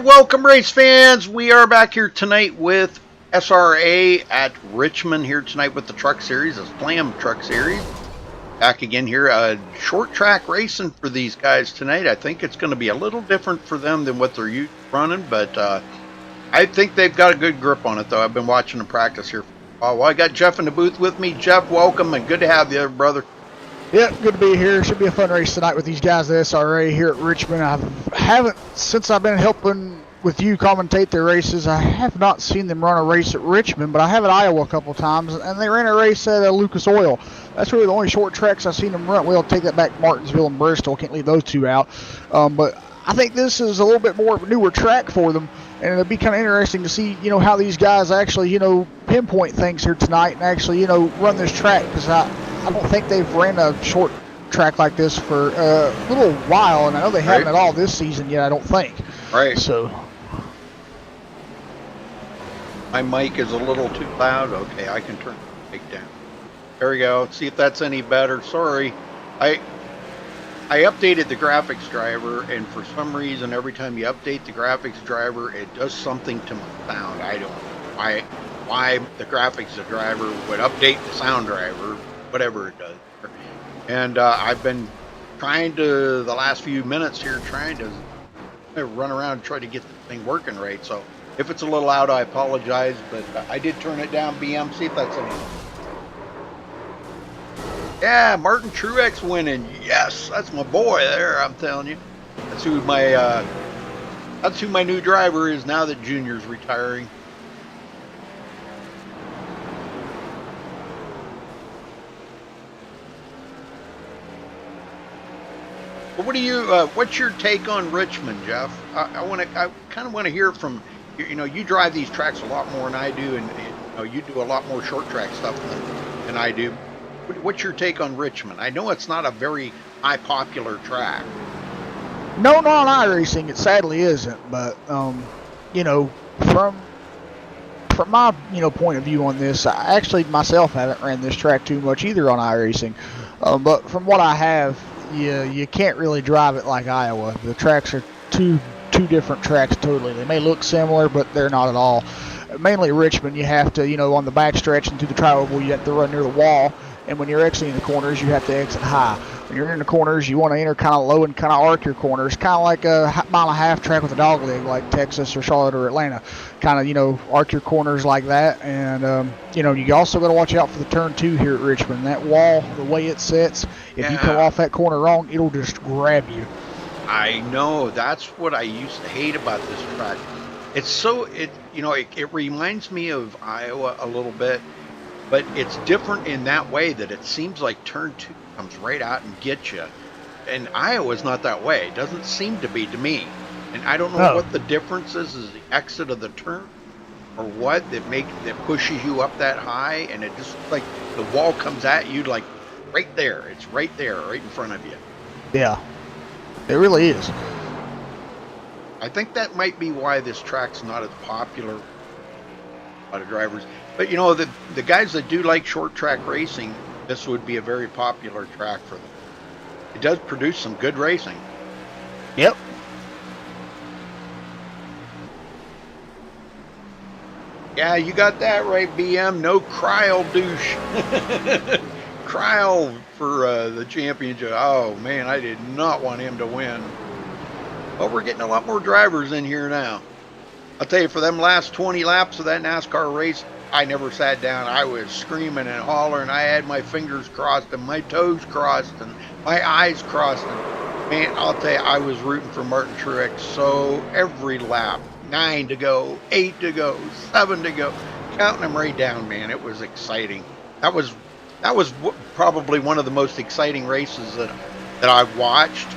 welcome race fans. We are back here tonight with SRA at Richmond here tonight with the truck series, the Slam truck series. Back again here, short track racing for these guys tonight. I think it's going to be a little different for them than what they're used to running, but I think they've got a good grip on it though. I've been watching them practice here for a while. Well, I got Jeff in the booth with me. Jeff, welcome and good to have you, brother. Yeah, good to be here. Should be a fun race tonight with these guys at SRA here at Richmond. I haven't, since I've been helping with you commentate their races, I have not seen them run a race at Richmond, but I have at Iowa a couple times, and they ran a race at Lucas Oil. That's really the only short tracks I've seen them run. We'll take that back, Martinsville and Bristol. Can't leave those two out. But I think this is a little bit more of a newer track for them, and it'll be kind of interesting to see, how these guys actually, pinpoint things here tonight and actually, run this track, because I don't think they've ran a short track like this for a little while, and I know they haven't at all this season yet, I don't think. Right. So my mic is a little too loud. Okay, I can turn the mic down. There we go. See if that's any better. Sorry. I updated the graphics driver, and for some reason, every time you update the graphics driver, it does something to my sound. I don't know why the graphics driver would update the sound driver, whatever it does. And I've been trying to, the last few minutes here, trying to run around and try to get the thing working right. So if it's a little loud, I apologize, but I did turn it down. BM, see if that's any. Yeah, Martin Truex winning. Yes, that's my boy there, I'm telling you. That's who my new driver is now that Junior's retiring. But what do you? What's your take on Richmond, Jeff? I kind of want to hear from you drive these tracks a lot more than I do, and you do a lot more short track stuff than I do. What's your take on Richmond? I know it's not a very high popular track. No, not on iRacing. It sadly isn't. But from my point of view on this, I actually myself haven't ran this track too much either on iRacing. But from what I have, you can't really drive it like Iowa. The tracks are two different tracks totally. They may look similar, but they're not at all. Mainly Richmond, you have to, on the back stretch and through the tri-oval, you have to run near the wall. And when you're exiting the corners, you have to exit high. When you're in the corners, you want to enter kind of low and kind of arc your corners, kind of like a mile-and-a-half track with a dog leg, like Texas or Charlotte or Atlanta. Kind of, arc your corners like that. And, you also got to watch out for the turn 2 here at Richmond. That wall, the way it sets, if you come off that corner wrong, it'll just grab you. I know. That's what I used to hate about this track. It's so, it reminds me of Iowa a little bit. But it's different in that way that it seems like turn 2 comes right out and gets you. And Iowa's not that way. It doesn't seem to be to me. And I don't know what the difference is the exit of the turn or what that pushes you up that high, and it just looks like the wall comes at you like right there. It's right there, right in front of you. Yeah. It really is. I think that might be why this track's not as popular with a lot of drivers. But the guys that do like short track racing, this would be a very popular track for them. It does produce some good racing. Yep. Yeah, you got that right, BM. No Cryle douche. Cryle for the championship. Oh, man, I did not want him to win. But we're getting a lot more drivers in here now. I'll tell you, for them last 20 laps of that NASCAR race, I never sat down. I was screaming and hollering. I had my fingers crossed and my toes crossed and my eyes crossed. And man, I'll tell you, I was rooting for Martin Truex. So every lap, 9 to go, 8 to go, 7 to go, counting them right down, man. It was exciting. That was probably one of the most exciting races that I've watched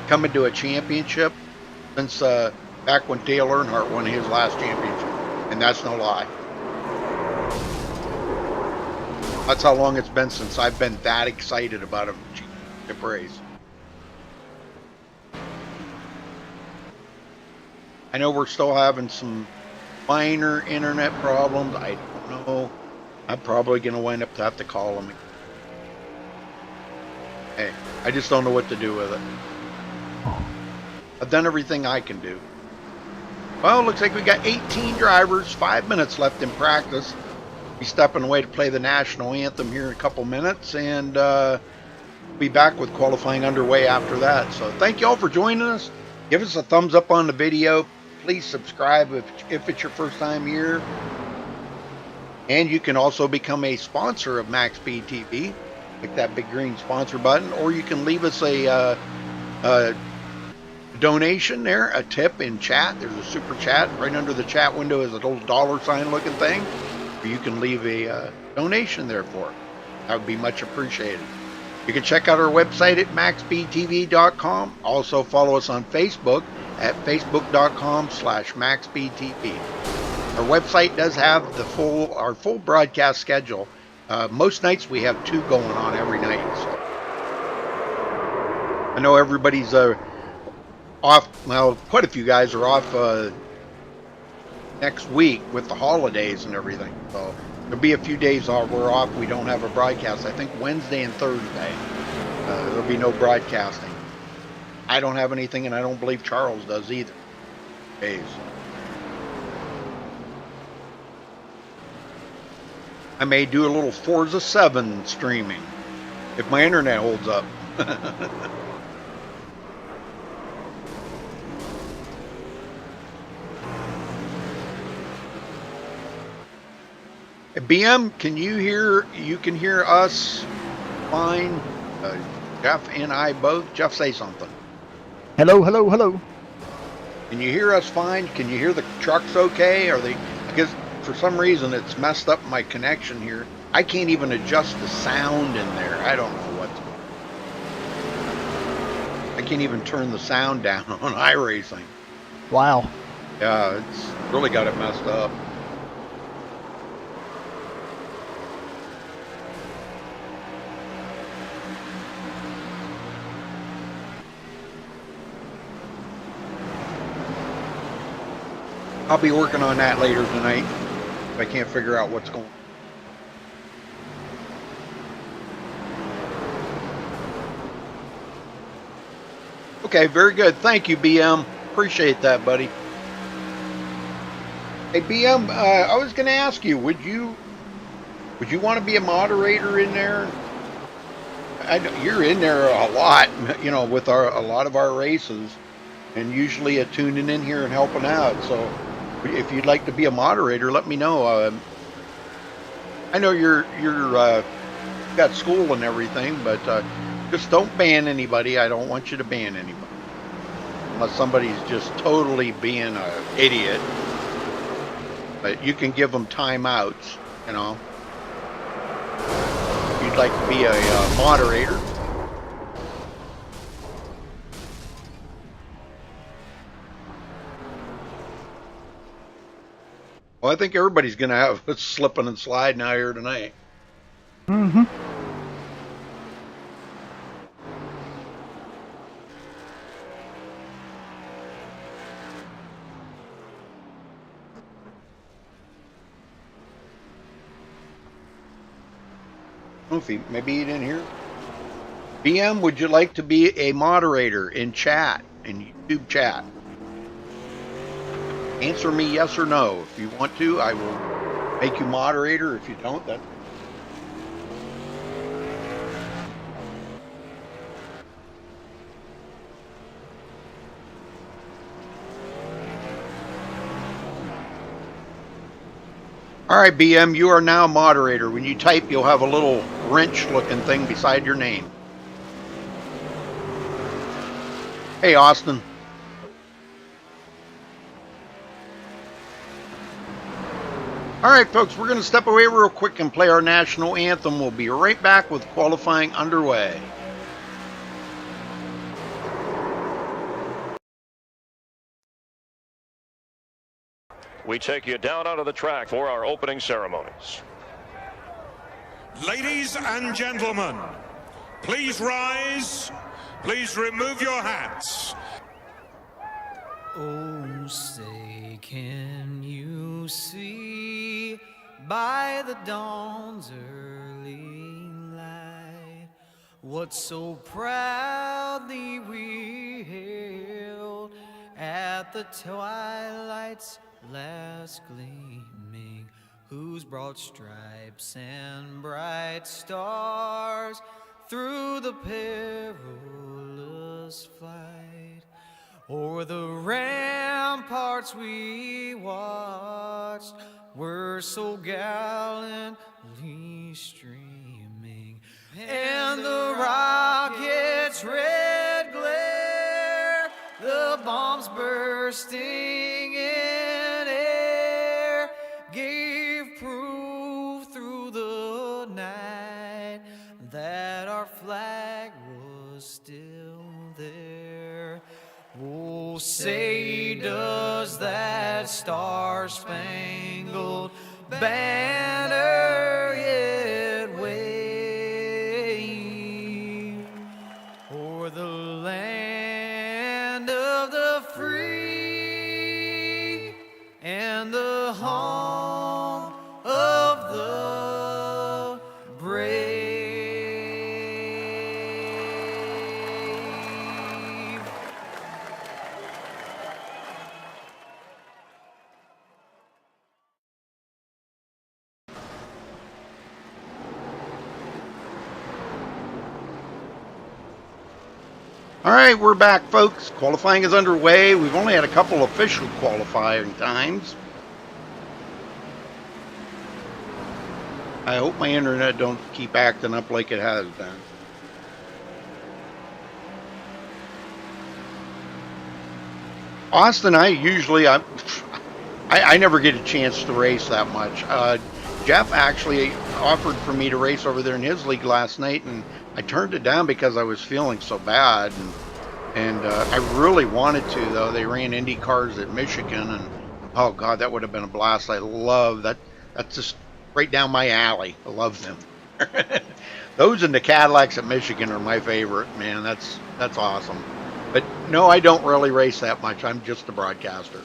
coming to a championship since back when Dale Earnhardt won his last championship. And that's no lie. That's how long it's been since I've been that excited about a championship race. I know we're still having some minor internet problems. I don't know. I'm probably going to wind up to have to call them. Hey, I just don't know what to do with it. I've done everything I can do. Well, looks like we got 18 drivers, 5 minutes left in practice. Be stepping away to play the national anthem here in a couple minutes, and be back with qualifying underway after that. So thank you all for joining us. Give us a thumbs up on the video. Please subscribe if it's your first time here. And you can also become a sponsor of MaxSpeedTV. Click that big green sponsor button, or you can leave us a donation there, a tip in chat. There's a super chat right under the chat window is a little $ looking thing. You can leave a donation there for it. That would be much appreciated. You can check out our website at MaxSpeedTV.com. Also follow us on Facebook at Facebook.com/MaxSpeedTV. Our website does have our full broadcast schedule. Most nights we have 2 going on every night. So I know everybody's off. Well, quite a few guys are off next week with the holidays and everything. So there'll be a few days we're off. We don't have a broadcast. I think Wednesday and Thursday there'll be no broadcasting. I don't have anything, and I don't believe Charles does either. Days. I may do a little Forza 7 streaming if my internet holds up. BM, can you hear? You can hear us fine. Jeff and I both. Jeff, say something. Hello, hello, hello. Can you hear us fine? Can you hear the trucks okay? Are they? Because for some reason it's messed up my connection here. I can't even adjust the sound in there. I don't know what. I can't even turn the sound down on iRacing. Wow. Yeah, it's really got it messed up. I'll be working on that later tonight if I can't figure out what's going on. Okay, very good. Thank you, BM. Appreciate that, buddy. Hey, BM, I was going to ask you, would you want to be a moderator in there? You're in there a lot, you know, with a lot of our races, and usually tuning in here and helping out. So if you'd like to be a moderator, let me know. I know you're got school and everything, but just don't ban anybody. I don't want you to ban anybody unless somebody's just totally being an idiot. But you can give them timeouts, you know. If you'd like to be a moderator. Well, I think everybody's going to have a slipping and sliding out here tonight. Mm-hmm. Maybe you didn't hear. BM, would you like to be a moderator in chat, in YouTube chat? Answer me yes or no. If you want to, I will make you moderator. If you don't, then. All right, BM, you are now moderator. When you type, you'll have a little wrench-looking thing beside your name. Hey, Austin. All right, folks, we're going to step away real quick and play our national anthem. We'll be right back with qualifying underway. We take you down onto the track for our opening ceremonies. Ladies and gentlemen, please rise. Please remove your hats. Oh, say, can you see by the dawn's early light what so proudly we hailed at the twilight's last gleaming, whose broad stripes and bright stars through the perilous flight o'er the ramparts we watched were so gallantly streaming, and the rocket's red glare, the bombs bursting in air, gave proof through the night that our flag was still there. Oh, say does that star-spangled banner yet wave o'er the land of the free and the home of the brave. All right, we're back, folks. Qualifying is underway. We've only had a couple official qualifying times. I hope my internet don't keep acting up like it has been. Austin, I never get a chance to race that much. Jeff actually offered for me to race over there in his league last night, and I turned it down because I was feeling so bad, and I really wanted to, though. They ran Indy cars at Michigan, and oh god, that would have been a blast. I love that. That's just right down my alley. I love them. Those and the Cadillacs at Michigan are my favorite, man. That's awesome. But no, I don't really race that much. I'm just a broadcaster.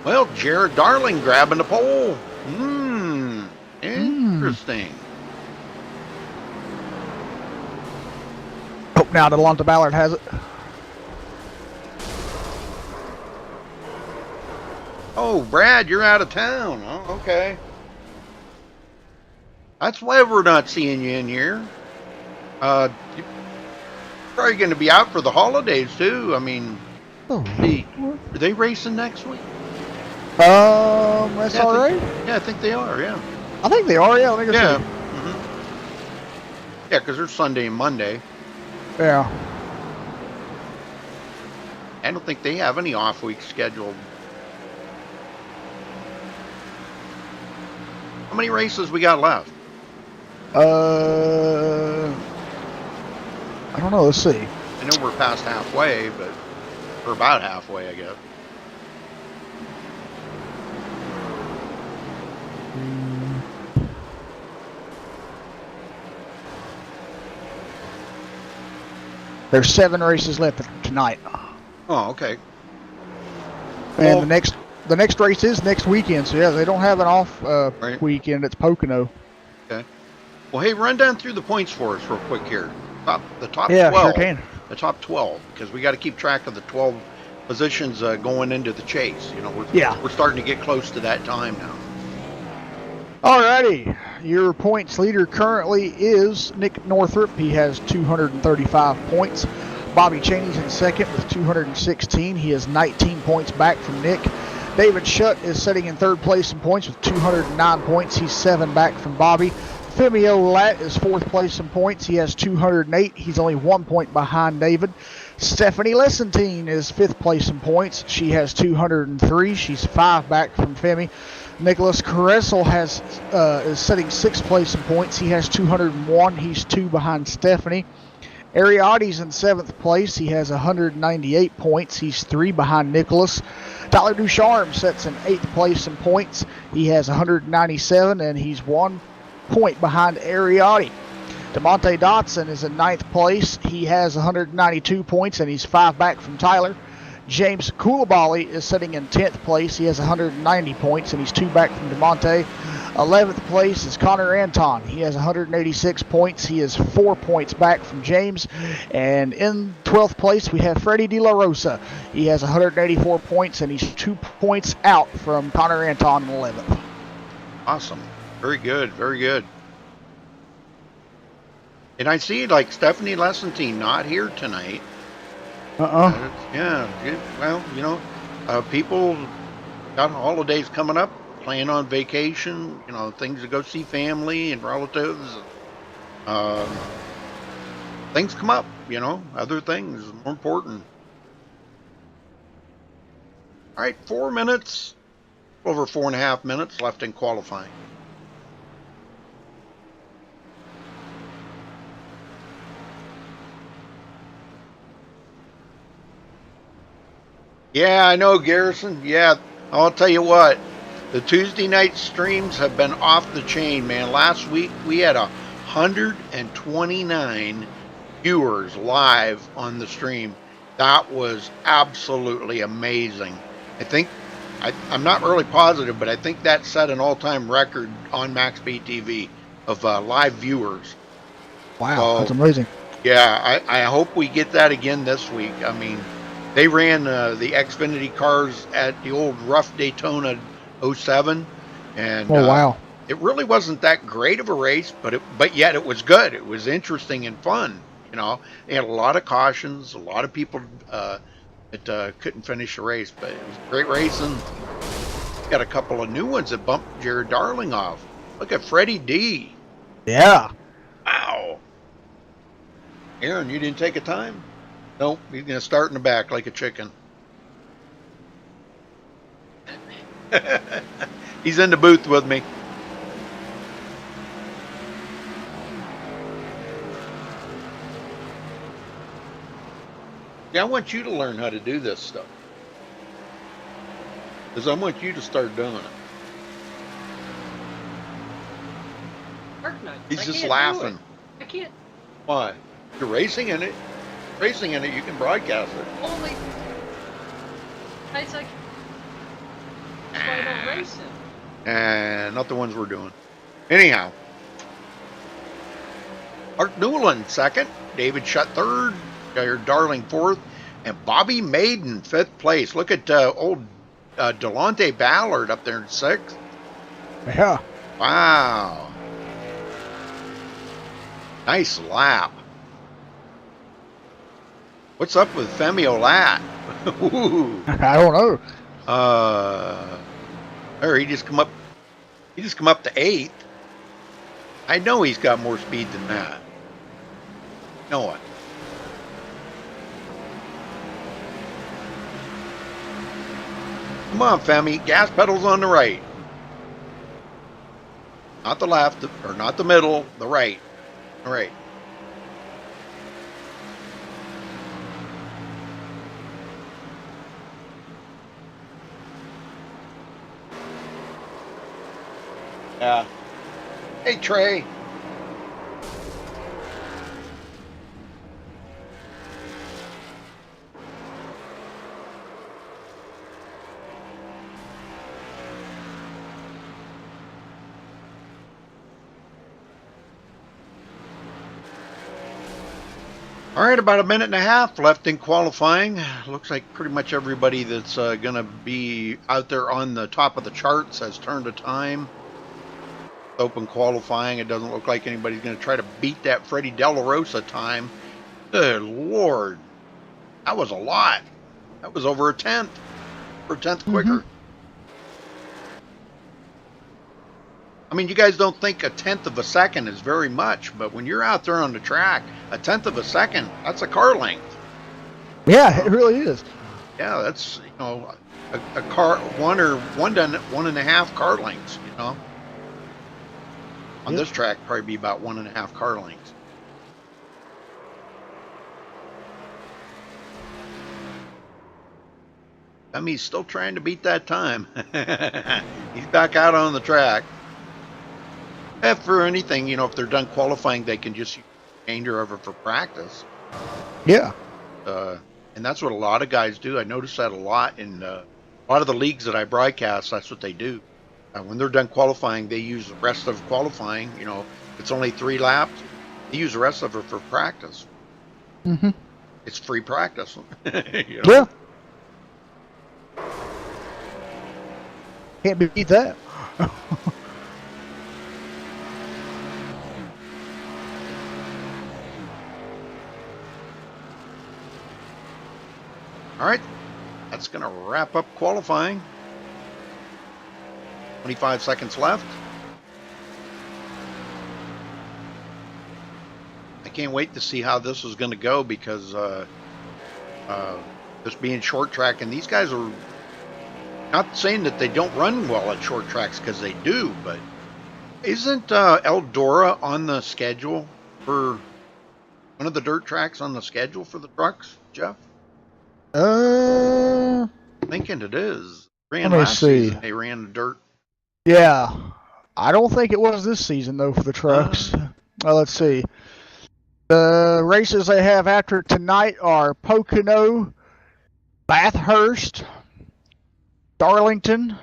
Well, Jared Darling grabbing the pole. Interesting. Hope now Delonta Ballard has it. Oh, Brad, you're out of town. Oh, okay. That's why we're not seeing you in here. You're probably going to be out for the holidays, too. I mean, are they racing next week? That's all right. Yeah, I think they are, yeah. I think they are, yeah. Let me go Yeah. see. Yeah, because they're Sunday and Monday. Yeah. I don't think they have any off weeks scheduled. How many races we got left? I don't know. Let's see. I know we're past halfway, but we're about halfway, I guess. There's 7 races left tonight. Oh, okay. And Well, the next race is next weekend. So yeah, they don't have an off Right. weekend. It's Pocono. Okay. Well, hey, run down through the points for us real quick here. The top Yeah, 12. sure can. The top 12, because we got to keep track of the 12 positions going into the chase. You know, we're starting to get close to that time now. Alrighty, your points leader currently is Nick Northrup. He has 235 points. Bobby Cheney's in second with 216. He is 19 points back from Nick. David Shutt is sitting in third place in points with 209 points. He's 7 back from Bobby. Femio Latt is fourth place in points. He has 208. He's only 1 point behind David. Stephanie Lessentine is fifth place in points. She has 203. She's 5 back from Femi. Nicholas Caressel is sitting sixth place in points. He has 201. He's 2 behind Stephanie. Ariadne's in seventh place. He has 198 points. He's 3 behind Nicholas. Tyler Ducharme sits in 8th place in points. He has 197, and he's 1 point behind Ariadne. DeMonte Dotson is in 9th place. He has 192 points, and he's 5 back from Tyler. James Koulibaly is sitting in 10th place. He has 190 points, and he's 2 back from DeMonte. 11th place is Connor Anton. He has 186 points. He is 4 points back from James. And in 12th place, we have Freddie De La Rosa. He has 184 points, and he's 2 points out from Connor Anton in 11th. Awesome. Very good. Very good. And I see, like, Stephanie Lessentine not here tonight. Yeah. Well, you know, people got holidays coming up, planning on vacation, you know, things to go see family and relatives. Things come up, you know, other things more important. All right, 4 minutes, over 4.5 minutes left in qualifying. Yeah, I know, Garrison. Yeah, I'll tell you what. The Tuesday night streams have been off the chain, man. Last week we had 129 viewers live on the stream. That was absolutely amazing. I'm not really positive, but I think that set an all-time record on MaxSpeedTV of live viewers. Wow, So, that's amazing. Yeah, I hope we get that again this week. I mean, they ran the Xfinity cars at the old rough Daytona 07, and Oh, wow. it really wasn't that great of a race, but yet it was good. It was interesting and fun. You know, they had a lot of cautions, a lot of people that couldn't finish the race, but it was great racing. Got a couple of new ones that bumped Jared Darling off. Look at Freddie D. Yeah. Wow. Aaron, you didn't take a time? Nope, he's going to start in the back like a chicken. He's in the booth with me. Yeah, I want you to learn how to do this stuff. Because I want you to start doing it. He's just laughing. I can't. Why? You're racing in it. Racing in it, you can broadcast it. Only. It's like. That's why I don't race it. And not the ones we're doing. Anyhow. Art Newland second. David Shutt third. Darling fourth. And Bobby Maiden fifth place. Look at old Delonte Ballard up there in sixth. Yeah. Wow. Nice lap. What's up with Femi Olat? I don't know. There he just come up to 8th. I know he's got more speed than that. Know it. Come on, Femi. Gas pedals on the right. Not the left, or not the middle, the right. All right. Yeah. Hey, Trey. All right, about a minute and a half left in qualifying. Looks like pretty much everybody that's going to be out there on the top of the charts has turned a time. Open qualifying, it doesn't look like anybody's going to try to beat that Freddie De La Rosa time. Good Lord. That was a lot. That was over a tenth. Or a tenth quicker. I mean, you guys don't think a tenth of a second is very much, but when you're out there on the track, a tenth of a second, that's a car length. Yeah, it really is. Yeah, that's, you know, a car, one and a half car lengths, you know. On this track, probably be about 1.5 car lengths. I mean, he's still trying to beat that time. He's back out on the track. If for anything, you know, if they're done qualifying, they can just use the remainder of it for practice. Yeah. And that's what a lot of guys do. I notice that a lot in a lot of the leagues that I broadcast. That's what they do. When they're done qualifying, they use the rest of qualifying. You know, it's only 3 laps. They use the rest of it for practice. Mm-hmm. It's free practice. You know? Yeah. Can't beat that. All right, that's going to wrap up qualifying. 25 seconds left. I can't wait to see how this is going to go because this being short track, and these guys are not saying that they don't run well at short tracks because they do, but isn't Eldora on the schedule for one of the dirt tracks on the schedule for the trucks, Jeff? I'm thinking it is. Let me see. Season, they ran the dirt. Yeah. I don't think it was this season, though, for the trucks. Well, let's see. The races they have after tonight are Pocono, Bathurst, Darlington,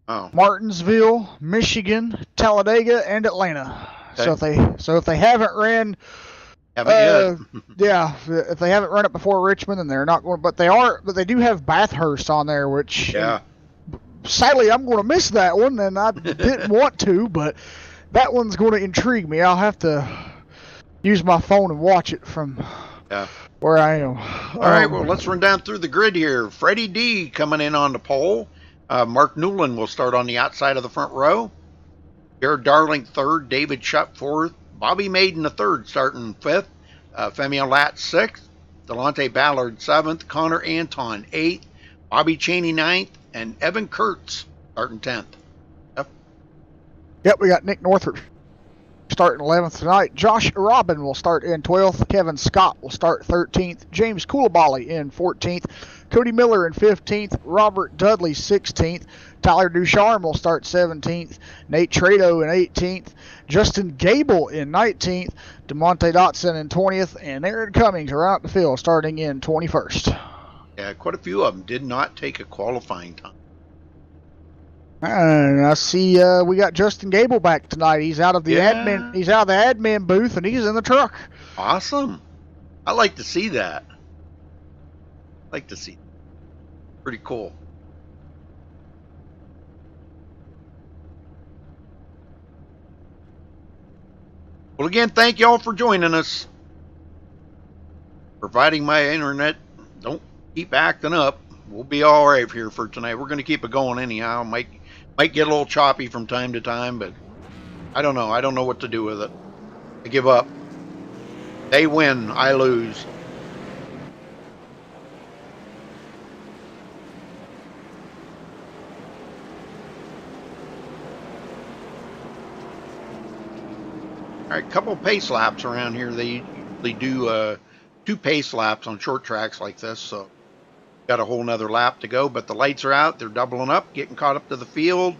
Martinsville, Michigan, Talladega, and Atlanta. Okay. So if they haven't ran, yet. Yeah, if they haven't run it before Richmond, then they're not going. But they do have Bathurst on there, which sadly I'm going to miss that one, and I didn't want to, but that one's going to intrigue me. I'll have to use my phone and watch it from where I am. All right, well, let's run down through the grid here. Freddie D coming in on the pole. Mark Newland will start on the outside of the front row. Jared Darling third. David Shutt fourth. Bobby Maiden the third, starting fifth. Femi Lat sixth. Delonte Ballard seventh. Connor Anton eighth. Bobby Cheney ninth. And Evan Kurtz starting 10th. Yep, we got Nick Northrup starting 11th tonight. Josh Robin will start in 12th. Kevin Scott will start 13th. James Koulibaly in 14th. Cody Miller in 15th. Robert Dudley 16th. Tyler Ducharme will start 17th. Nate Trado in 18th. Justin Gable in 19th. DeMonte Dotson in 20th. And Aaron Cummings are out the field starting in 21st. Yeah, quite a few of them did not take a qualifying time. And I see we got Justin Gable back tonight. He's out of the admin. He's out of the admin booth and he's in the truck. Awesome. I like to see that. Pretty cool. Well, again, thank y'all for joining us. Providing my internet don't keep acting up, we'll be all right here for tonight. We're going to keep it going anyhow. Might get a little choppy from time to time, but I don't know. I don't know what to do with it. I give up. They win, I lose. All right, couple pace laps around here. They do 2 pace laps on short tracks like this, so got a whole nother lap to go, but the lights are out. They're doubling up, getting caught up to the field.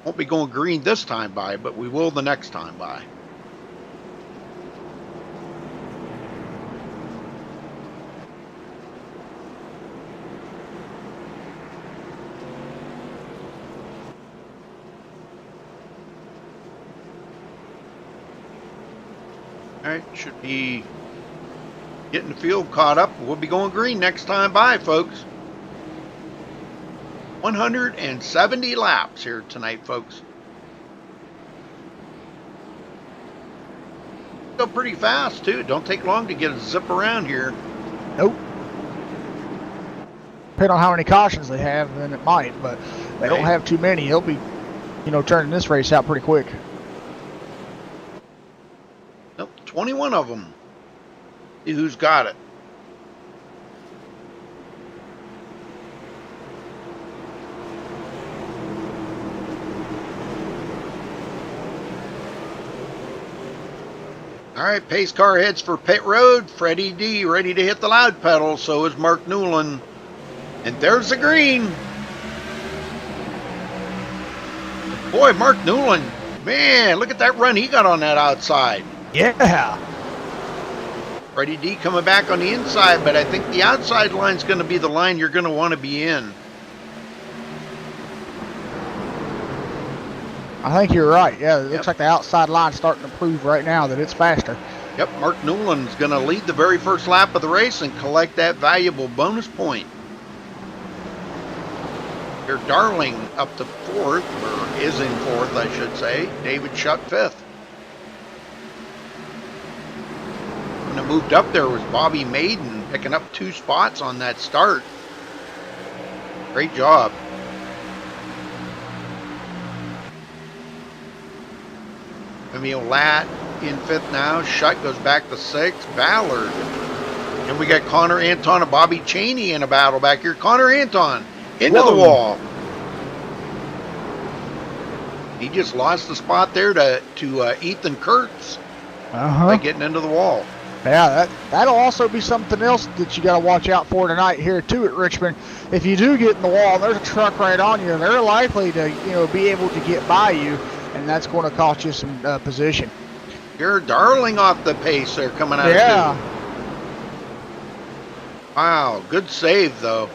Won't be going green this time by, but we will the next time by. All right, should be getting the field caught up. We'll be going green next time by, folks. 170 laps here tonight, folks. Go pretty fast, too. Don't take long to get a zip around here. Nope. Depending on how many cautions they have, then it might, but they don't have too many. He'll be, turning this race out pretty quick. Nope, 21 of them. See who's got it. All right, pace car heads for pit road. Freddie D ready to hit the loud pedal. So is Mark Newland. And there's the green. Boy, Mark Newland. Man, look at that run he got on that outside. Yeah. Freddie D coming back on the inside, but I think the outside line's going to be the line you're going to want to be in. I think you're right. Yeah, it looks Yep. like the outside line's starting to prove right now that it's faster. Yep, Mark Newland's going to lead the very first lap of the race and collect that valuable bonus point. Here, Darling up to fourth, or is in fourth, I should say. David Shutt fifth. When it moved up there was Bobby Maiden picking up 2 spots on that start. Great job. Emil Latt in fifth now. Shutt goes back to sixth. Ballard. And we got Connor Anton and Bobby Cheney in a battle back here. Connor Anton into the wall. He just lost the spot there to Ethan Kurtz by getting into the wall. Yeah, that'll also be something else that you got to watch out for tonight here too at Richmond. If you do get in the wall and there's a truck right on you, they're likely to be able to get by you, and that's going to cost you some position. You're Darling off the pace there coming out. Yeah. Of wow, good save though.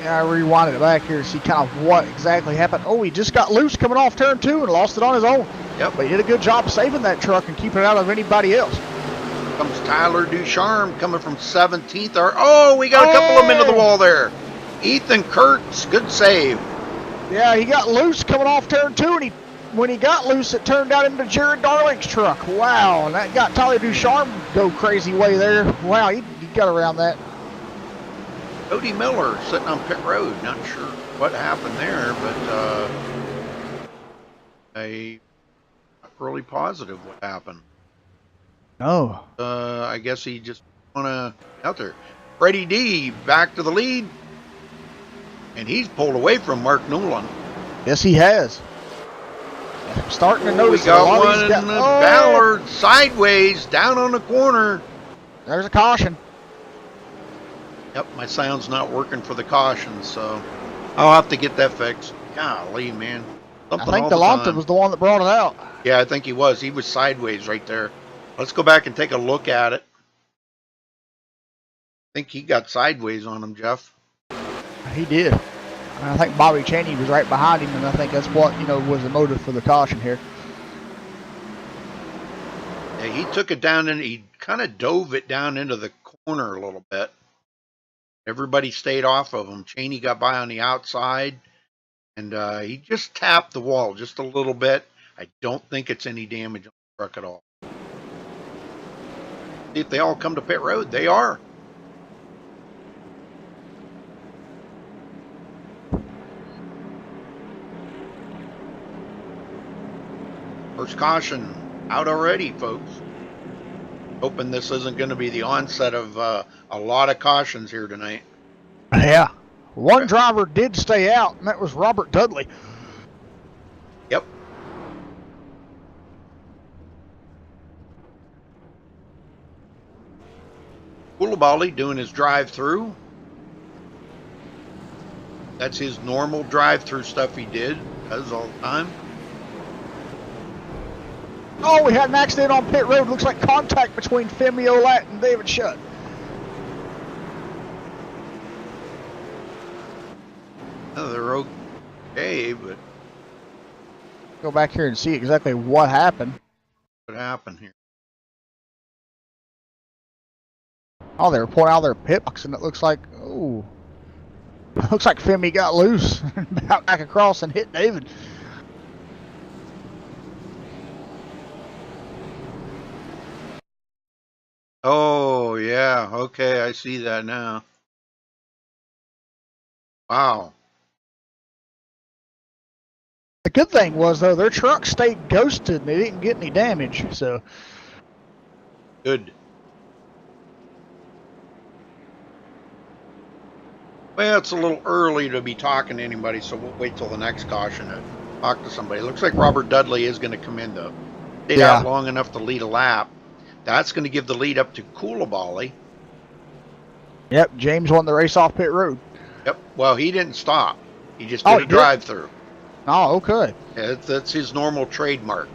Yeah, I rewinded it back here to see kind of what exactly happened. Oh, he just got loose coming off turn 2 and lost it on his own. Yep. But he did a good job saving that truck and keeping it out of anybody else. Comes Tyler Ducharme coming from 17th. Oh, we got a couple of them into the wall there. Ethan Kurtz, good save. Yeah, he got loose coming off turn 2, and when he got loose, it turned out into Jared Darling's truck. Wow, and that got Tyler Ducharme go crazy way there. Wow, he got around that. Cody Miller sitting on pit road. Not sure what happened there, but I'm not really positive what happened. Oh. I guess he just wanna out there. Freddie D back to the lead, and he's pulled away from Mark Newland. Yes, he has. I'm starting to notice we got a lot one of in these the guys. Ballard sideways down on the corner. There's a caution. Yep, my sound's not working for the caution, so I'll have to get that fixed. Golly, man. I think Delonta was the one that brought it out. Yeah, I think he was. He was sideways right there. Let's go back and take a look at it. I think he got sideways on him, Jeff. He did. I think Bobby Cheney was right behind him, and I think that's what was the motive for the caution here. Yeah, he took it down and he kind of dove it down into the corner a little bit. Everybody stayed off of him. Cheney got by on the outside, and he just tapped the wall just a little bit. I don't think it's any damage on the truck at all. See if they all come to pit road. They are. First caution out already, folks. Hoping this isn't going to be the onset of a lot of cautions here tonight. Yeah. One driver did stay out, and that was Robert Dudley. Yep. Koulibaly doing his drive-through. That's his normal drive-through stuff he does all the time. Oh, we had an accident on pit road. Looks like contact between Femi Olat and David Shutt. Oh, they're okay, but Go back here and see exactly what happened. what happened here? Oh, they were pulling out their pit box, and it looks like, looks like Femi got loose and out back across and hit David. Oh, yeah. Okay, I see that now. Wow. The good thing was, though, their truck stayed ghosted and they didn't get any damage, so. Good. Well, it's a little early to be talking to anybody, so we'll wait till the next caution to talk to somebody. It looks like Robert Dudley is going to come in, though. Stayed out long enough to lead a lap. That's going to give the lead up to Koulibaly. Yep, James won the race off pit road. Yep. Well, he didn't stop. He just did a drive-through. Oh, okay. Yeah, that's his normal trademark.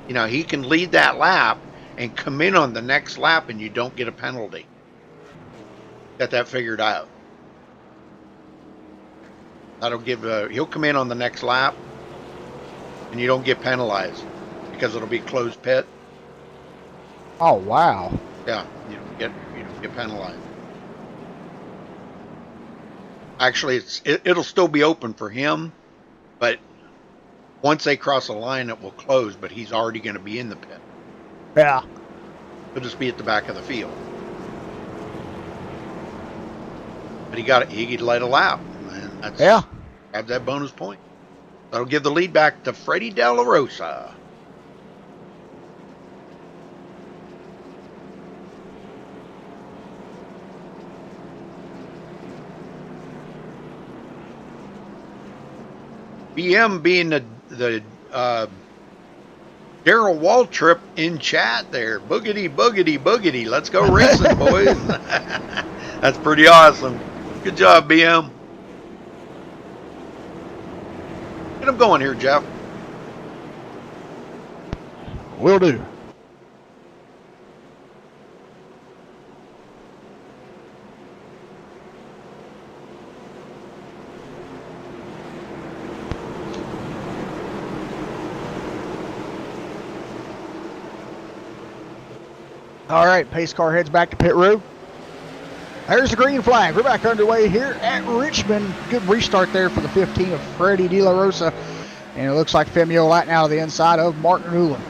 You know, he can lead that lap and come in on the next lap and you don't get a penalty. Got that figured out. That'll give, he'll come in on the next lap and you don't get penalized because it'll be closed pit. Oh wow. Yeah, you don't get penalized. Actually, it'll still be open for him, but once they cross the line, it will close. But he's already going to be in the pit. Yeah. He'll just be at the back of the field. But he let a lap, and that's have that bonus point. That'll give the lead back to Freddie De La Rosa. BM being the Daryl Waltrip in chat there. Boogity, boogity, boogity. Let's go racing, boys. That's pretty awesome. Good job, BM. Get him going here, Jeff. Will do. All right, pace car heads back to pit road. There's the green flag. We're back underway here at Richmond. Good restart there for the 15 of Freddie De La Rosa. And it looks like Femio lighting out of the inside of Martin Newland.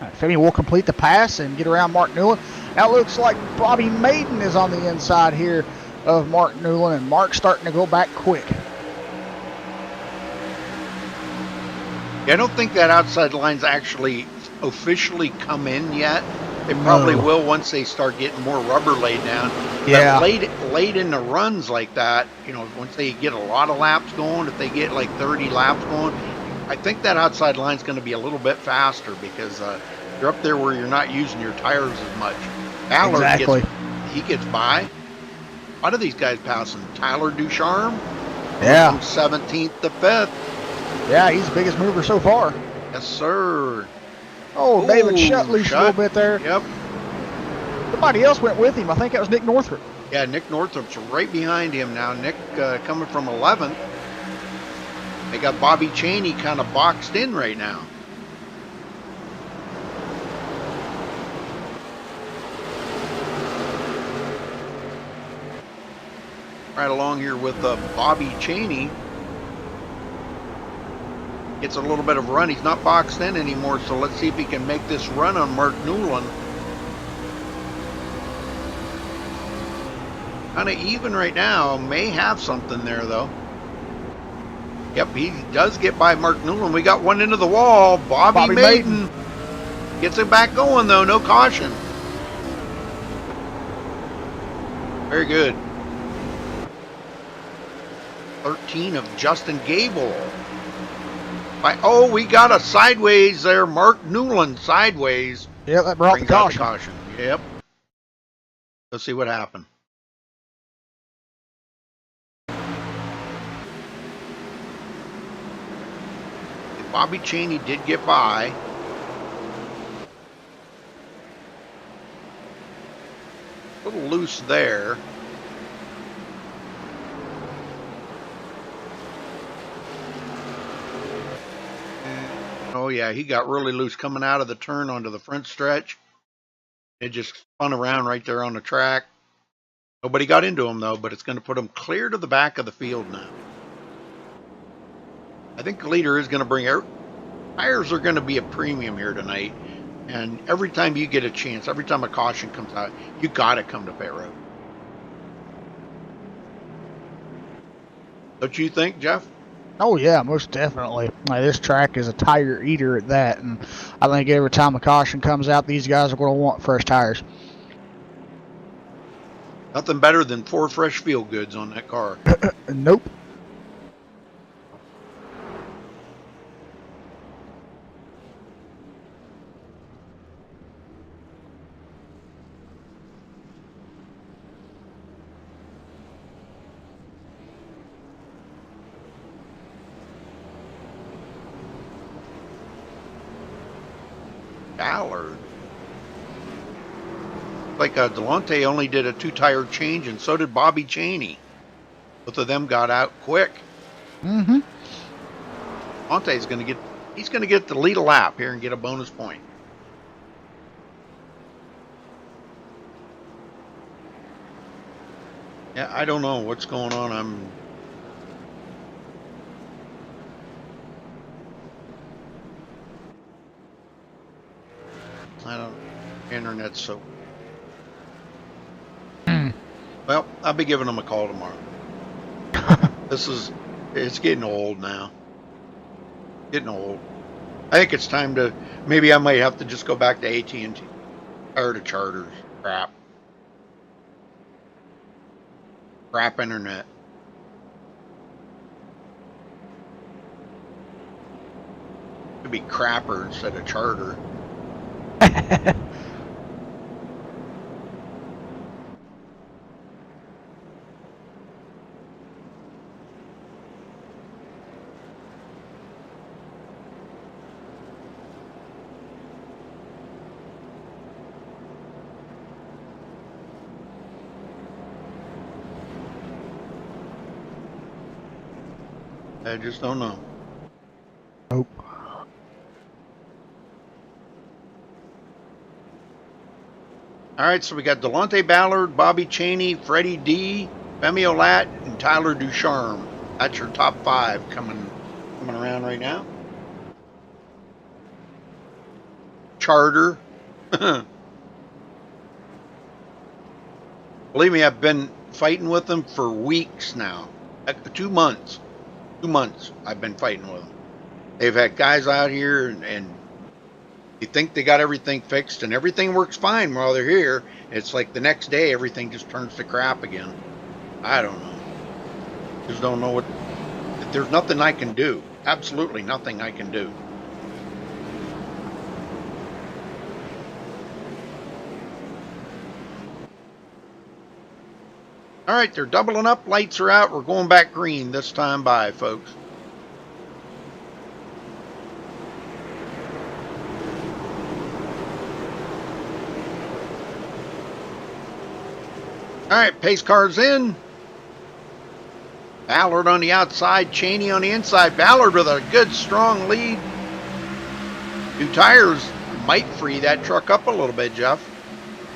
All right, Femio will complete the pass and get around Martin Newland. Now it looks like Bobby Maiden is on the inside here of Martin Newland, and Mark's starting to go back quick. I don't think that outside line's actually officially come in yet. They probably will once they start getting more rubber laid down. Yeah. But late in the runs like that, once they get a lot of laps going, if they get like 30 laps going, I think that outside line's going to be a little bit faster because you're up there where you're not using your tires as much. Exactly. He gets by. A lot of these guys passing. Tyler Ducharme. Yeah. From 17th to 5th. Yeah, he's the biggest mover so far. Yes, sir. Oh, David shut loose a little bit there. Yep. Somebody else went with him. I think that was Nick Northrup. Yeah, Nick Northrup's right behind him now. Nick coming from 11th. They got Bobby Cheney kind of boxed in right now. Right along here with Bobby Cheney. Gets a little bit of run. He's not boxed in anymore, so let's see if he can make this run on Mark Newland. Kind of even right now. May have something there, though. Yep, he does get by Mark Newland. We got one into the wall. Bobby Maiden gets it back going, though. No caution. Very good. 13 of Justin Gable. We got a sideways there. Mark Newland sideways. Yeah, that brought the caution. Yep. Let's see what happened. Bobby Cheney did get by. A little loose there. Oh yeah, he got really loose coming out of the turn onto the front stretch. It just spun around right there on the track. Nobody got into him though, but it's going to put him clear to the back of the field now. I think the leader is going to bring tires are going to be a premium here tonight. And every time you get a chance, every time a caution comes out, you got to come to pit road. Don't you think, Jeff? Oh yeah, most definitely. This track is a tire eater at that, and I think every time a caution comes out, these guys are going to want fresh tires. Nothing better than 4 fresh feel goods on that car. Nope. Ballard. Like Delonte only did a 2-tire change, and so did Bobby Cheney. Both of them got out quick. Mm-hmm. Monte's going to get, he's going to get the lead a lap here and get a bonus point. Yeah, I don't know what's going on. I don't, internet's so. Well, I'll be giving them a call tomorrow. It's getting old now. Getting old. I think it's time to, maybe I might have to just go back to AT&T or to Charters. Crap internet. It'd be crapper instead of Charter. I just don't know. Nope. All right, so we got Delonte Ballard, Bobby Chaney, Freddie D, Femi Olat, and Tyler Ducharme. That's your top 5 coming around right now. Charter. Believe me, I've been fighting with them for weeks now. 2 months. 2 months I've been fighting with them. They've had guys out here and you think they got everything fixed and everything works fine while they're here. It's like the next day everything just turns to crap again. I don't know. Just don't know what. There's nothing I can do. Absolutely nothing I can do. All right, they're doubling up. Lights are out. We're going back green this time. Bye, folks. All right, pace car's in. Ballard on the outside, Chaney on the inside. Ballard with a good, strong lead. 2 tires might free that truck up a little bit, Jeff.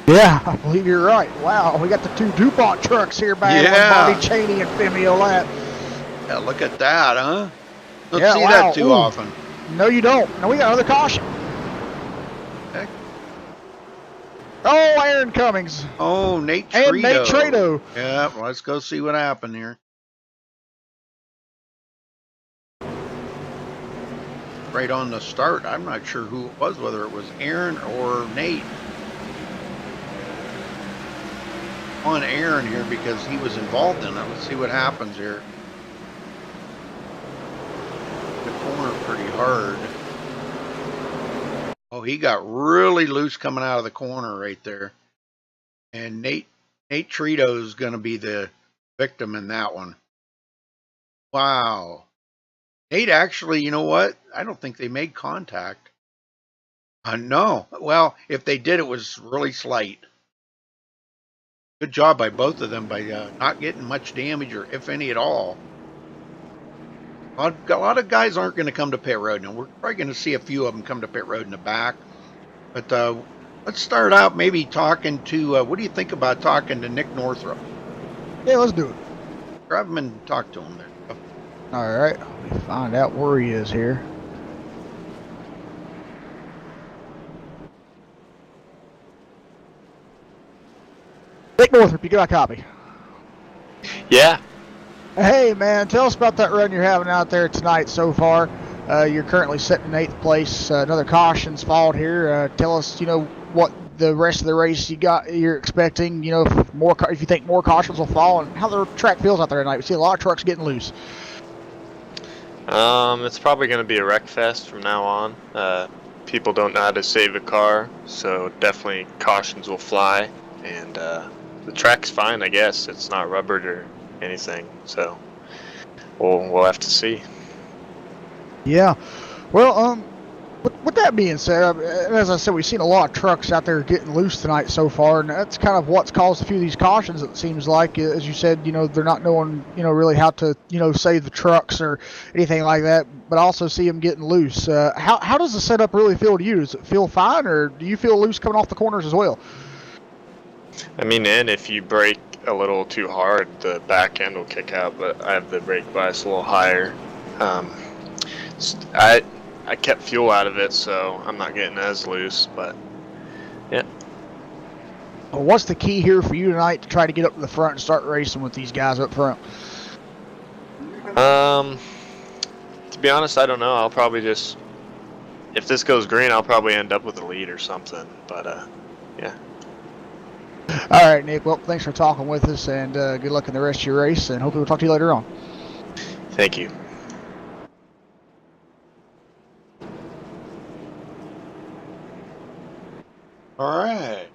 Yeah, I believe you're right. Wow, we got the 2 DuPont trucks here battling Bobby Chaney and Femi Olat. Yeah, look at that, huh? Don't Yeah, see wow. that too Ooh. often. No, you don't. No, we got another caution. Heck. Oh, Aaron Cummings. Oh, Nate Trito. And Nate Trito. Yeah, well, let's go see what happened here. Right on the start, I'm not sure who it was, whether it was Aaron or Nate. On Aaron here because he was involved in it. Let's see what happens here. The corner pretty hard. Oh, he got really loose coming out of the corner right there. And Nate Trito is going to be the victim in that one. Wow. Nate actually, you know what? I don't think they made contact. No. Well, if they did, it was really slight. Good job by both of them by not getting much damage, or if any at all. A lot of guys aren't going to come to pit road. Now, we're probably going to see a few of them come to pit road in the back. But let's start out maybe talking to, what do you think about talking to Nick Northrup? Yeah, let's do it. Grab him and talk to him there. All right, let me find out where he is here. Nick Northrup, you got a copy? Yeah. Hey, man, tell us about that run you're having out there tonight so far. You're currently sitting in 8th place. Another caution's followed here. Tell us, what the rest of the race you're expecting. If you think more cautions will fall, and how the track feels out there tonight. We see a lot of trucks getting loose. It's probably going to be a wreck fest from now on. People don't know how to save a car, so definitely cautions will fly. And the track's fine, I guess. It's not rubbered or anything, so we'll have to see. Yeah, well, With that being said, as I said, we've seen a lot of trucks out there getting loose tonight so far, and that's kind of what's caused a few of these cautions. It seems like, as you said, they're not knowing, really how to, save the trucks or anything like that. But I also see them getting loose. How does the setup really feel to you? Does it feel fine, or do you feel loose coming off the corners as well? I mean, and if you brake a little too hard, the back end will kick out, but I have the brake bias a little higher. I kept fuel out of it, so I'm not getting as loose, but yeah. Well, what's the key here for you tonight to try to get up to the front and start racing with these guys up front? To be honest, I don't know. I'll probably just, if this goes green, I'll probably end up with a lead or something, but yeah. All right, Nick. Well, thanks for talking with us, and good luck in the rest of your race, and hopefully we'll talk to you later on. Thank you. All right.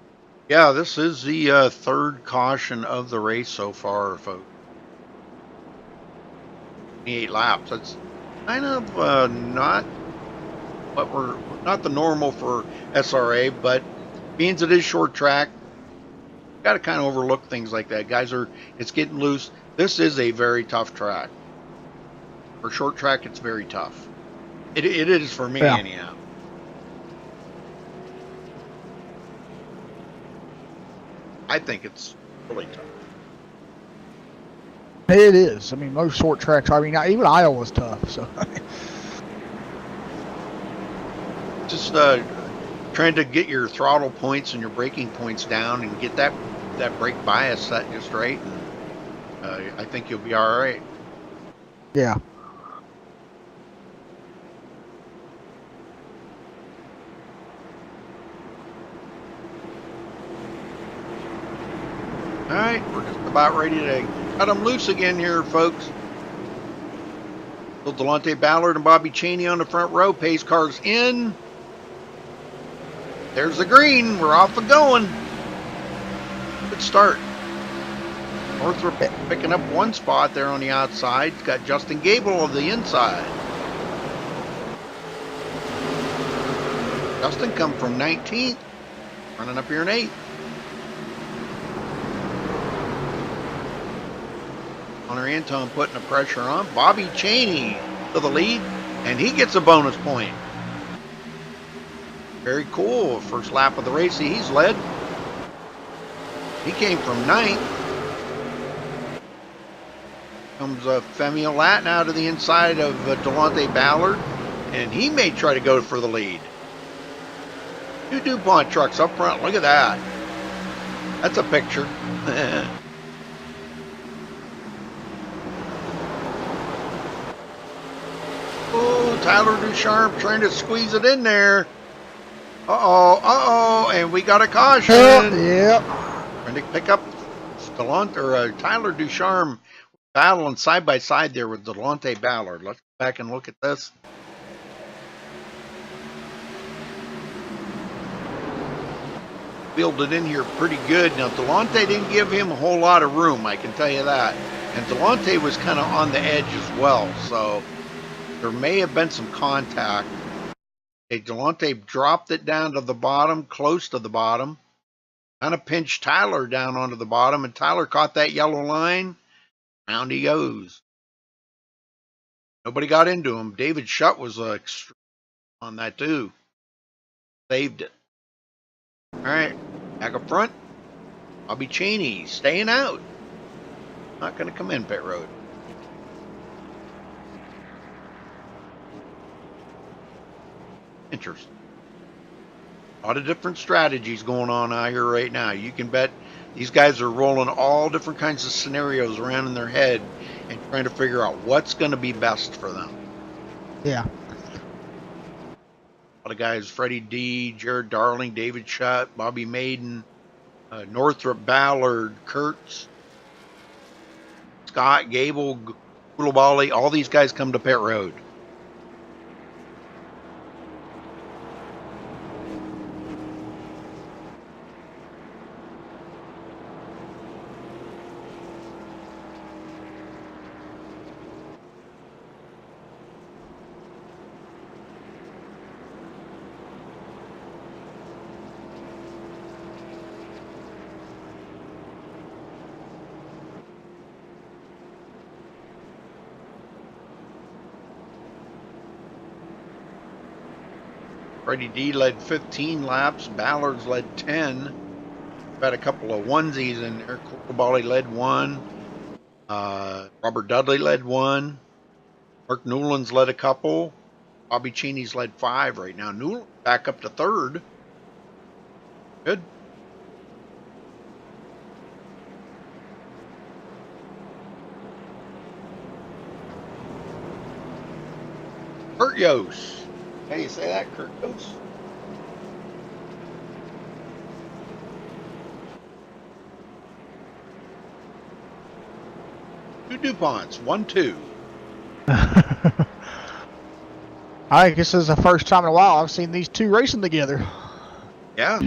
Yeah, this is the third caution of the race so far, folks. 28 laps. That's kind of not the normal for SRA, but being it is short track, got to kind of overlook things like that. It's getting loose. This is a very tough track. For short track, it's very tough. It is for me, anyhow. I think it's really tough. It is. I mean, most short tracks. I mean, even Iowa's tough. So, just trying to get your throttle points and your braking points down and get that brake bias set just right. And, I think you'll be all right. Yeah. All right, we're just about ready to cut them loose again here, folks. So Delonte Ballard and Bobby Cheney on the front row. Pace cars in. There's the green. We're off and going. Good start. Northrop picking up one spot there on the outside. It's got Justin Gable on the inside. Justin come from 19th, running up here in 8th. Connor Anton putting the pressure on. Bobby Cheney to the lead, and he gets a bonus point. Very cool. First lap of the race, he's led. He came from 9th. Comes Femi Latin out of the inside of Delonte Ballard, and he may try to go for the lead. 2 DuPont trucks up front. Look at that. That's a picture. Oh, Tyler Ducharme trying to squeeze it in there. And we got a caution. Yep. Trying to pick up Tyler Ducharme battling side by side there with Delonte Ballard. Let's go back and look at this. Fielded in here pretty good. Now, Delonte didn't give him a whole lot of room, I can tell you that. And Delonte was kind of on the edge as well, so there may have been some contact. Okay, Delonte dropped it down to the bottom, close to the bottom. Kind of pinched Tyler down onto the bottom, and Tyler caught that yellow line. Round he goes. Nobody got into him. David Shutt was on that too. Saved it. All right, back up front. Bobby Cheney staying out. Not going to come in pit road. Interesting. A lot of different strategies going on out here right now. You can bet these guys are rolling all different kinds of scenarios around in their head and trying to figure out what's going to be best for them. Yeah. A lot of guys: Freddie D, Jared Darling, David Shutt, Bobby Maiden, Northrop Ballard, Kurtz, Scott, Gable, Koulibaly. All these guys come to pit road. Freddie D led 15 laps. Ballard's led 10. Got a couple of onesies in there. Corballi led 1. Robert Dudley led 1. Mark Newland's led a couple. Bobby Cheney's led 5 right now. Newland back up to 3rd. Good. Kurt Yost. How do you say that, Kurt Yost? Two DuPonts, 1-2. I guess this is the first time in a while I've seen these two racing together. Yeah.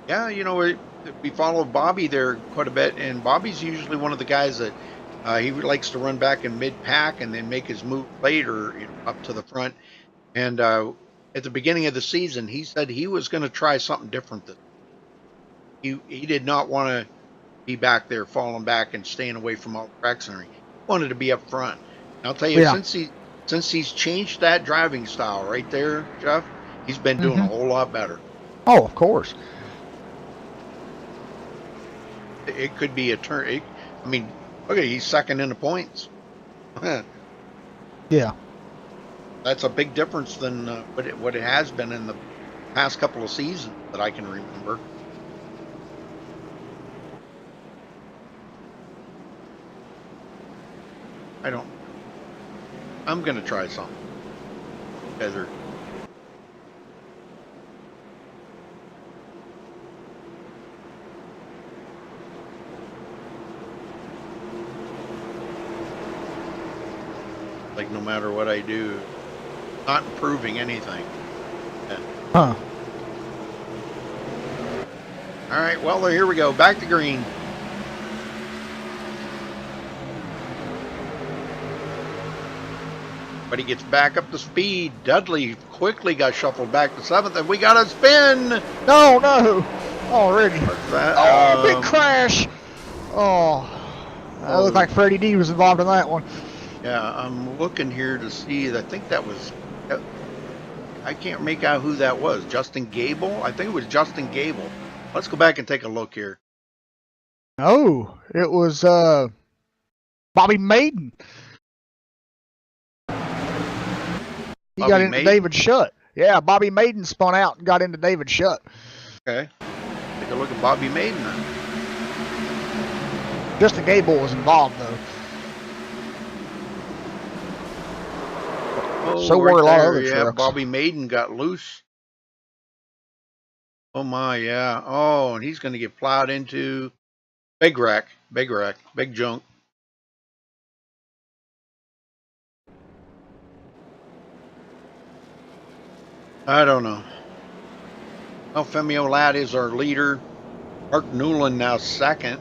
Yeah, you know, we follow Bobby there quite a bit, and Bobby's usually one of the guys that he likes to run back in mid-pack and then make his move later, you know, up to the front. And at the beginning of the season, he said he was going to try something different. He did not want to be back there falling back and staying away from all the track centering. He wanted to be up front. And I'll tell you, since he's changed that driving style right there, Jeff, he's been doing a whole lot better. Oh, of course. It could be a turn. I mean, look at he's second in the points. Yeah. That's a big difference than what it has been in the past couple of seasons that I can remember. I'm going to try something. Desert. Like no matter what I do, not improving anything. Yeah. Huh. All right, well, here we go. Back to green. But he gets back up to speed. Dudley quickly got shuffled back to 7th, and we got a spin. No, already. That, big crash. Oh, that looked like Freddie D was involved in that one. Yeah, I'm looking here to see. I think that was. I can't make out who that was. Justin Gable? I think it was Justin Gable. Let's go back and take a look here. Oh, it was Bobby Maiden. He got into David Shutt. Yeah, Bobby Maiden spun out and got into David Shutt. Okay. Take a look at Bobby Maiden then. Justin Gable was involved, though. Oh, so were a lot of other yeah, trucks. Bobby Maiden got loose. Oh, my, yeah. Oh, and he's going to get plowed into big wreck, big junk. I don't know. Well, Femio Ladd is our leader. Mark Newland now 2nd.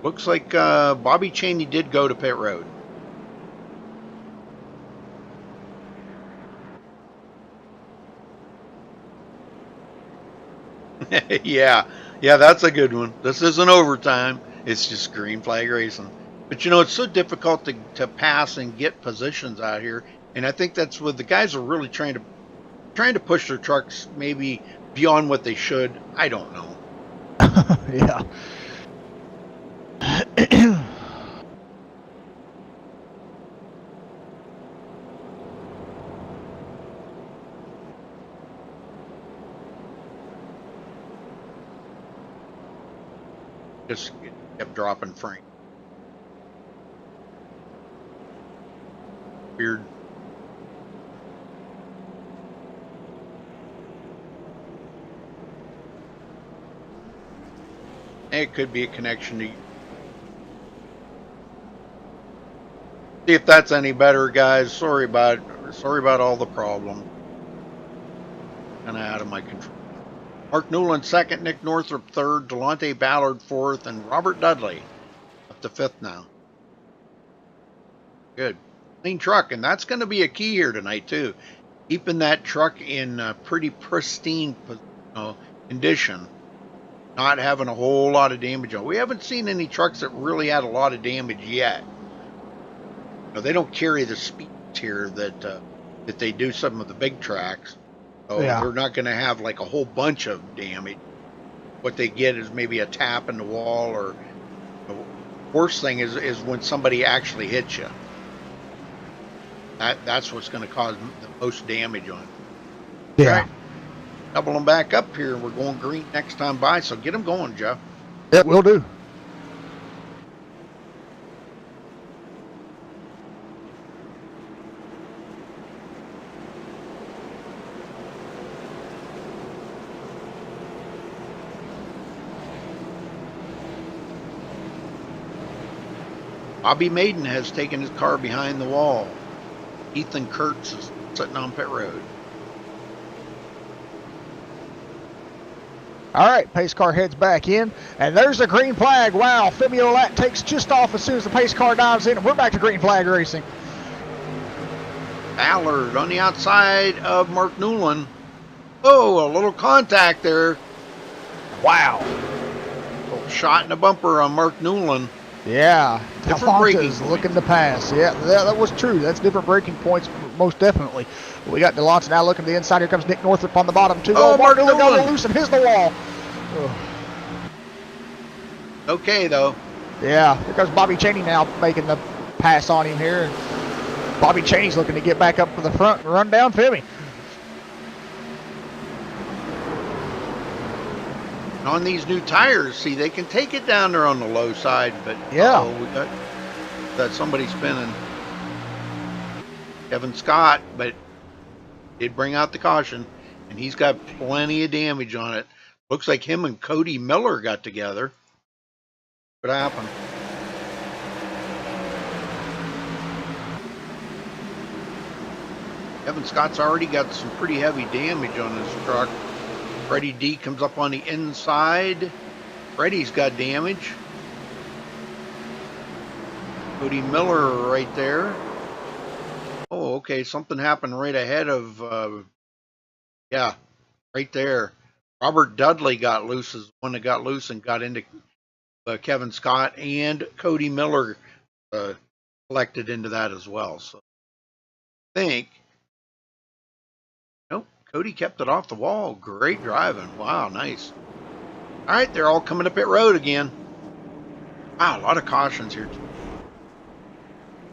Looks like Bobby Cheney did go to pit road. yeah, that's a good one. This isn't overtime. It's just green flag racing. But you know, it's so difficult to pass and get positions out here. And I think that's what the guys are really trying to push their trucks maybe beyond what they should. I don't know. Yeah. Just kept dropping Frank. Weird. It could be a connection to you. See if that's any better, guys. Sorry about all the problem. Kind of out of my control. Mark Newland 2nd, Nick Northrup 3rd, Delonte Ballard 4th, and Robert Dudley up to 5th now. Good. Clean truck, and that's going to be a key here tonight, too. Keeping that truck in pretty pristine condition. Not having a whole lot of damage on. We haven't seen any trucks that really had a lot of damage yet. They don't carry the speeds here that that they do some of the big tracks. So Yeah. they're not going to have like a whole bunch of damage. What they get is maybe a tap in the wall, or the worst thing is when somebody actually hits you. That's what's going to cause the most damage on it. Yeah. All right. Double them back up here. We're going green next time by, so get them going, Joe. Yeah, will do. Bobby Maiden has taken his car behind the wall. Ethan Kurtz is sitting on pit road. All right, pace car heads back in, and there's the green flag. Wow, Femi Olat takes just off as soon as the pace car dives in, and we're back to green flag racing. Ballard on the outside of Mark Newland. Oh, a little contact there. Wow. A little shot in the bumper on Mark Newland. Yeah, Different braking Alfonso's looking to pass. Yeah, that was true. That's different braking points, most definitely. We got DeLonce now looking to the inside. Here comes Nick Northrup on the bottom, too. Oh, Mark Newland got Newland. loose and hits the wall. Ugh. Okay, though. Yeah, here comes Bobby Cheney now making the pass on him here. Bobby Cheney's looking to get back up to the front and run down Femi. On these new tires, see, they can take it down there on the low side, but Yeah. we got somebody spinning. Kevin Scott, but did bring out the caution, and he's got plenty of damage on it. Looks like him and Cody Miller got together. What happened? Kevin Scott's already got some pretty heavy damage on his truck. Freddie D comes up on the inside. Freddie's got damage. Cody Miller right there. Oh, okay. Something happened right ahead of, yeah, right there. Robert Dudley got loose, is the one that got loose and got into Kevin Scott, and Cody Miller collected into that as well. So I think, nope, Cody kept it off the wall. Great driving. Wow, nice. All right, they're all coming to pit road again. Wow, a lot of cautions here.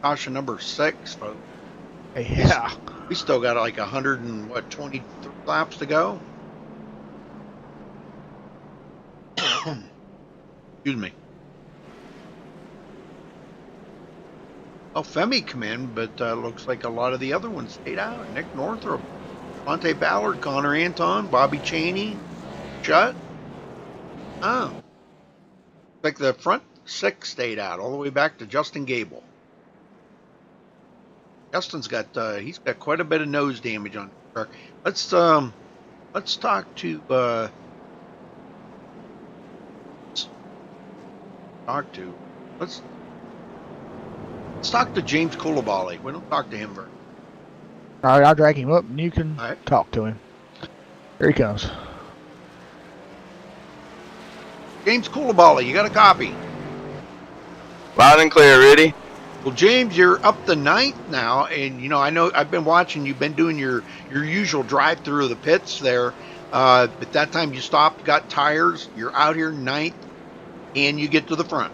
Caution number 6, folks. Yeah. We still got like 120 laps to go. Excuse me. Well, Femi come in, but looks like a lot of the other ones stayed out. Nick Northrup, Monte Ballard, Connor Anton, Bobby Cheney, Judd. Oh. Like the front 6 stayed out all the way back to Justin Gable. Justin's got he's got quite a bit of nose damage on the truck. Let's talk to let's talk to James Coulibaly. We don't talk to him very. All right, I'll drag him up and you can All right. talk to him. Here he comes. James Coulibaly, you got a copy? Loud and clear, Rudy. Well, James, you're up the 9th now, and you know I know I've been watching. You've been doing your usual drive through of the pits there, but that time you stopped, got tires. You're out here 9th, and you get to the front.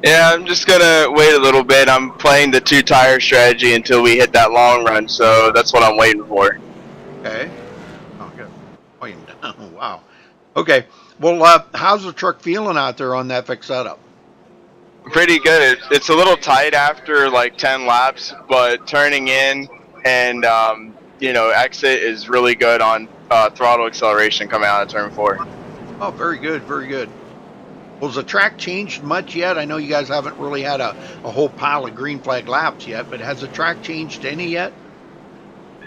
Yeah, I'm just gonna wait a little bit. I'm playing the 2-tire strategy until we hit that long run, so that's what I'm waiting for. Okay. Oh, good. Oh, you're down. Wow. Okay. Well, how's the truck feeling out there on that fixed setup? Pretty good. It's a little tight after like 10 laps, but turning in and exit is really good on throttle acceleration coming out of turn 4. Oh, very good, very good. Well, has the track changed much yet? I know you guys haven't really had a whole pile of green flag laps yet, but has the track changed any yet?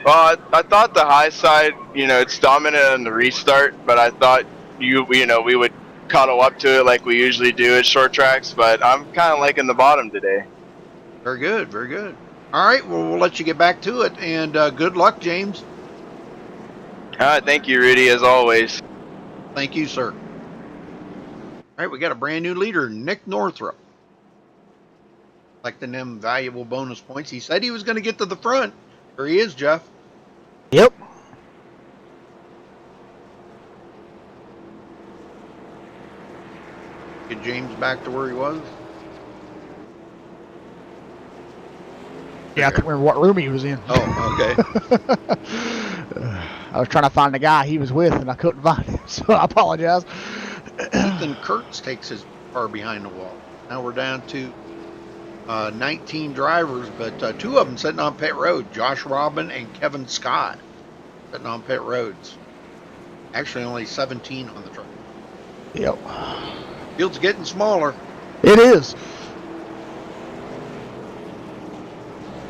Well, I thought the high side, it's dominant on the restart, but I thought we would cuddle up to it like we usually do at short tracks, but I'm kind of liking the bottom today. Very good, very good. All right, well, we'll let you get back to it, and good luck, James. All right, thank you, Rudy, as always. Thank you, sir. All right, we got a brand new leader, Nick Northrup. Collecting them valuable bonus points. He said he was going to get to the front. There he is, Jeff. Yep. Get James back to where he was. Yeah, I can't remember what room he was in. Oh, okay. I was trying to find the guy he was with, and I couldn't find him, so I apologize. Ethan Kurtz takes his car behind the wall. Now we're down to 19 drivers, but 2 of them sitting on pit road. Josh Robin and Kevin Scott sitting on pit roads. Actually, only 17 on the truck. Yep. Field's getting smaller. It is.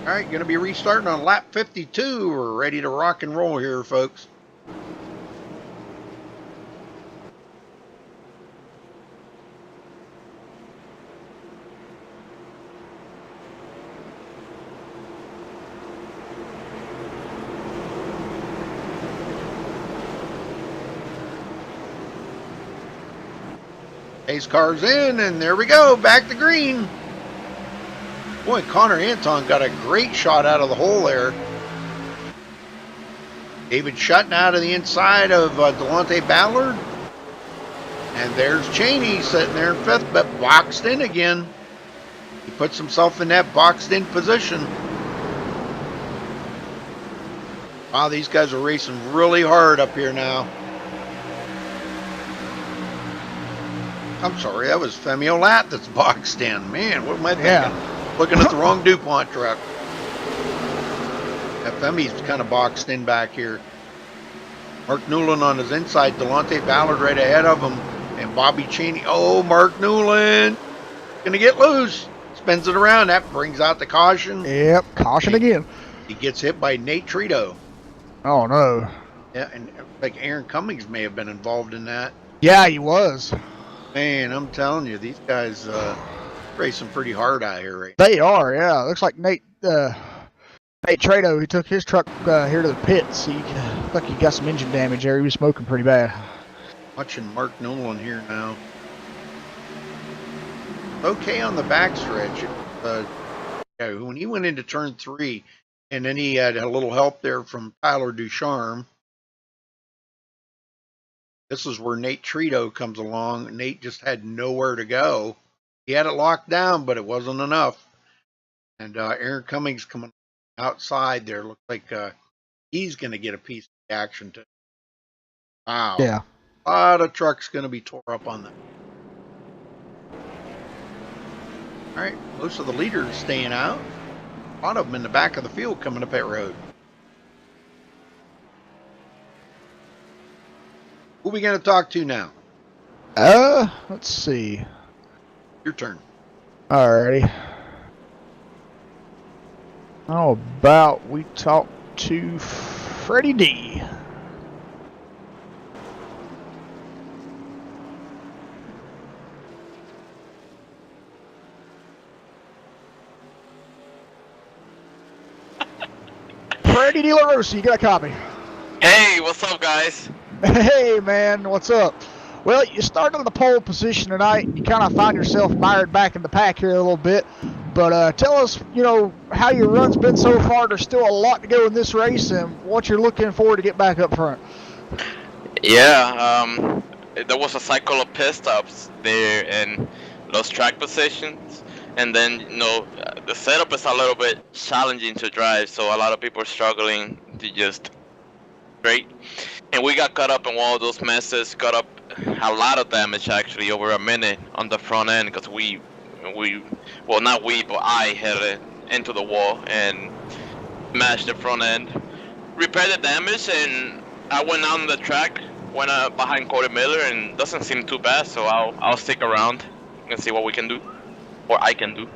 All right, going to be restarting on lap 52. We're ready to rock and roll here, folks. Pace car's in, and there we go, back to green. Boy, Connor Anton got a great shot out of the hole there. David Shutton out of the inside of Delonte Ballard. And there's Cheney sitting there in 5th, but boxed in again. He puts himself in that boxed in position. Wow, these guys are racing really hard up here now. I'm sorry, that was Femi Olat that's boxed in. Man, what am I thinking? Yeah. Looking at the wrong DuPont truck. Femi's kind of boxed in back here. Mark Newland on his inside. Delonte Ballard right ahead of him. And Bobby Cheney. Oh, Mark Newland. Gonna get loose. Spins it around. That brings out the caution. Yep, caution again. He gets hit by Nate Trito. Oh, no. Yeah, and like Aaron Cummings may have been involved in that. Yeah, he was. Man, I'm telling you, these guys racing pretty hard out here right They are, yeah. Looks like Nate Trado, he took his truck here to the pits. He looked like he got some engine damage there. He was smoking pretty bad. Watching Mark Nolan here now. Okay on the backstretch. When he went into turn 3, and then he had a little help there from Tyler Ducharme. This is where Nate Trito comes along. Nate just had nowhere to go. He had it locked down, but it wasn't enough. And Aaron Cummings coming outside there. Looks like he's going to get a piece of the action too. Wow. Yeah. A lot of trucks going to be tore up on them. All right. Most of the leaders staying out. A lot of them in the back of the field coming to pit road. Who are we going to talk to now? Let's see. Your turn. Alrighty. How about we talk to Freddie D? Freddie De La Rosa, you got a copy? Hey, what's up, guys? Hey, man, what's up? Well, you started on the pole position tonight, and you kind of find yourself mired back in the pack here a little bit. But tell us, how your run's been so far. There's still a lot to go in this race, and what you're looking forward to get back up front. Yeah, there was a cycle of pit stops there and lost track positions. And then, the setup is a little bit challenging to drive, so a lot of people are struggling to just straight. And we got caught up in one of those messes, got up a lot of damage actually, over a minute on the front end, because well, not we, but I hit it into the wall and smashed the front end. Repaired the damage, and I went out on the track, went behind Cody Miller, and doesn't seem too bad, so I'll stick around and see what we can do, or I can do.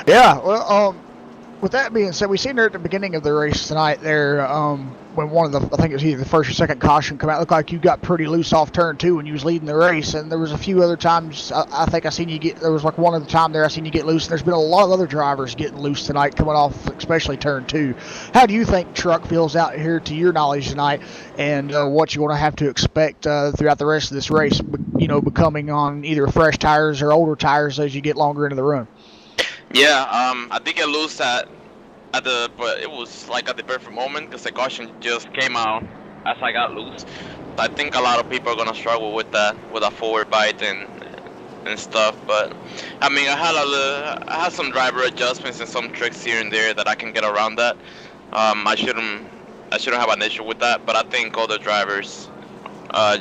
Yeah, well, with that being said, we seen there at the beginning of the race tonight there, when one of the, I think it was either the first or second caution come out, looked like you got pretty loose off turn 2 when you was leading the race, and there was a few other times, I think I seen you get, there was like one other time there I seen you get loose, and there's been a lot of other drivers getting loose tonight coming off, especially turn 2. How do you think truck feels out here to your knowledge tonight, and what you're going to have to expect throughout the rest of this race, becoming on either fresh tires or older tires as you get longer into the run? Yeah, I did get loose at but it was like at the perfect moment because the caution just came out as I got loose. I think a lot of people are gonna struggle with that, with a forward bite and stuff. But I mean, I had some driver adjustments and some tricks here and there that I can get around that. I shouldn't have an issue with that. But I think other drivers are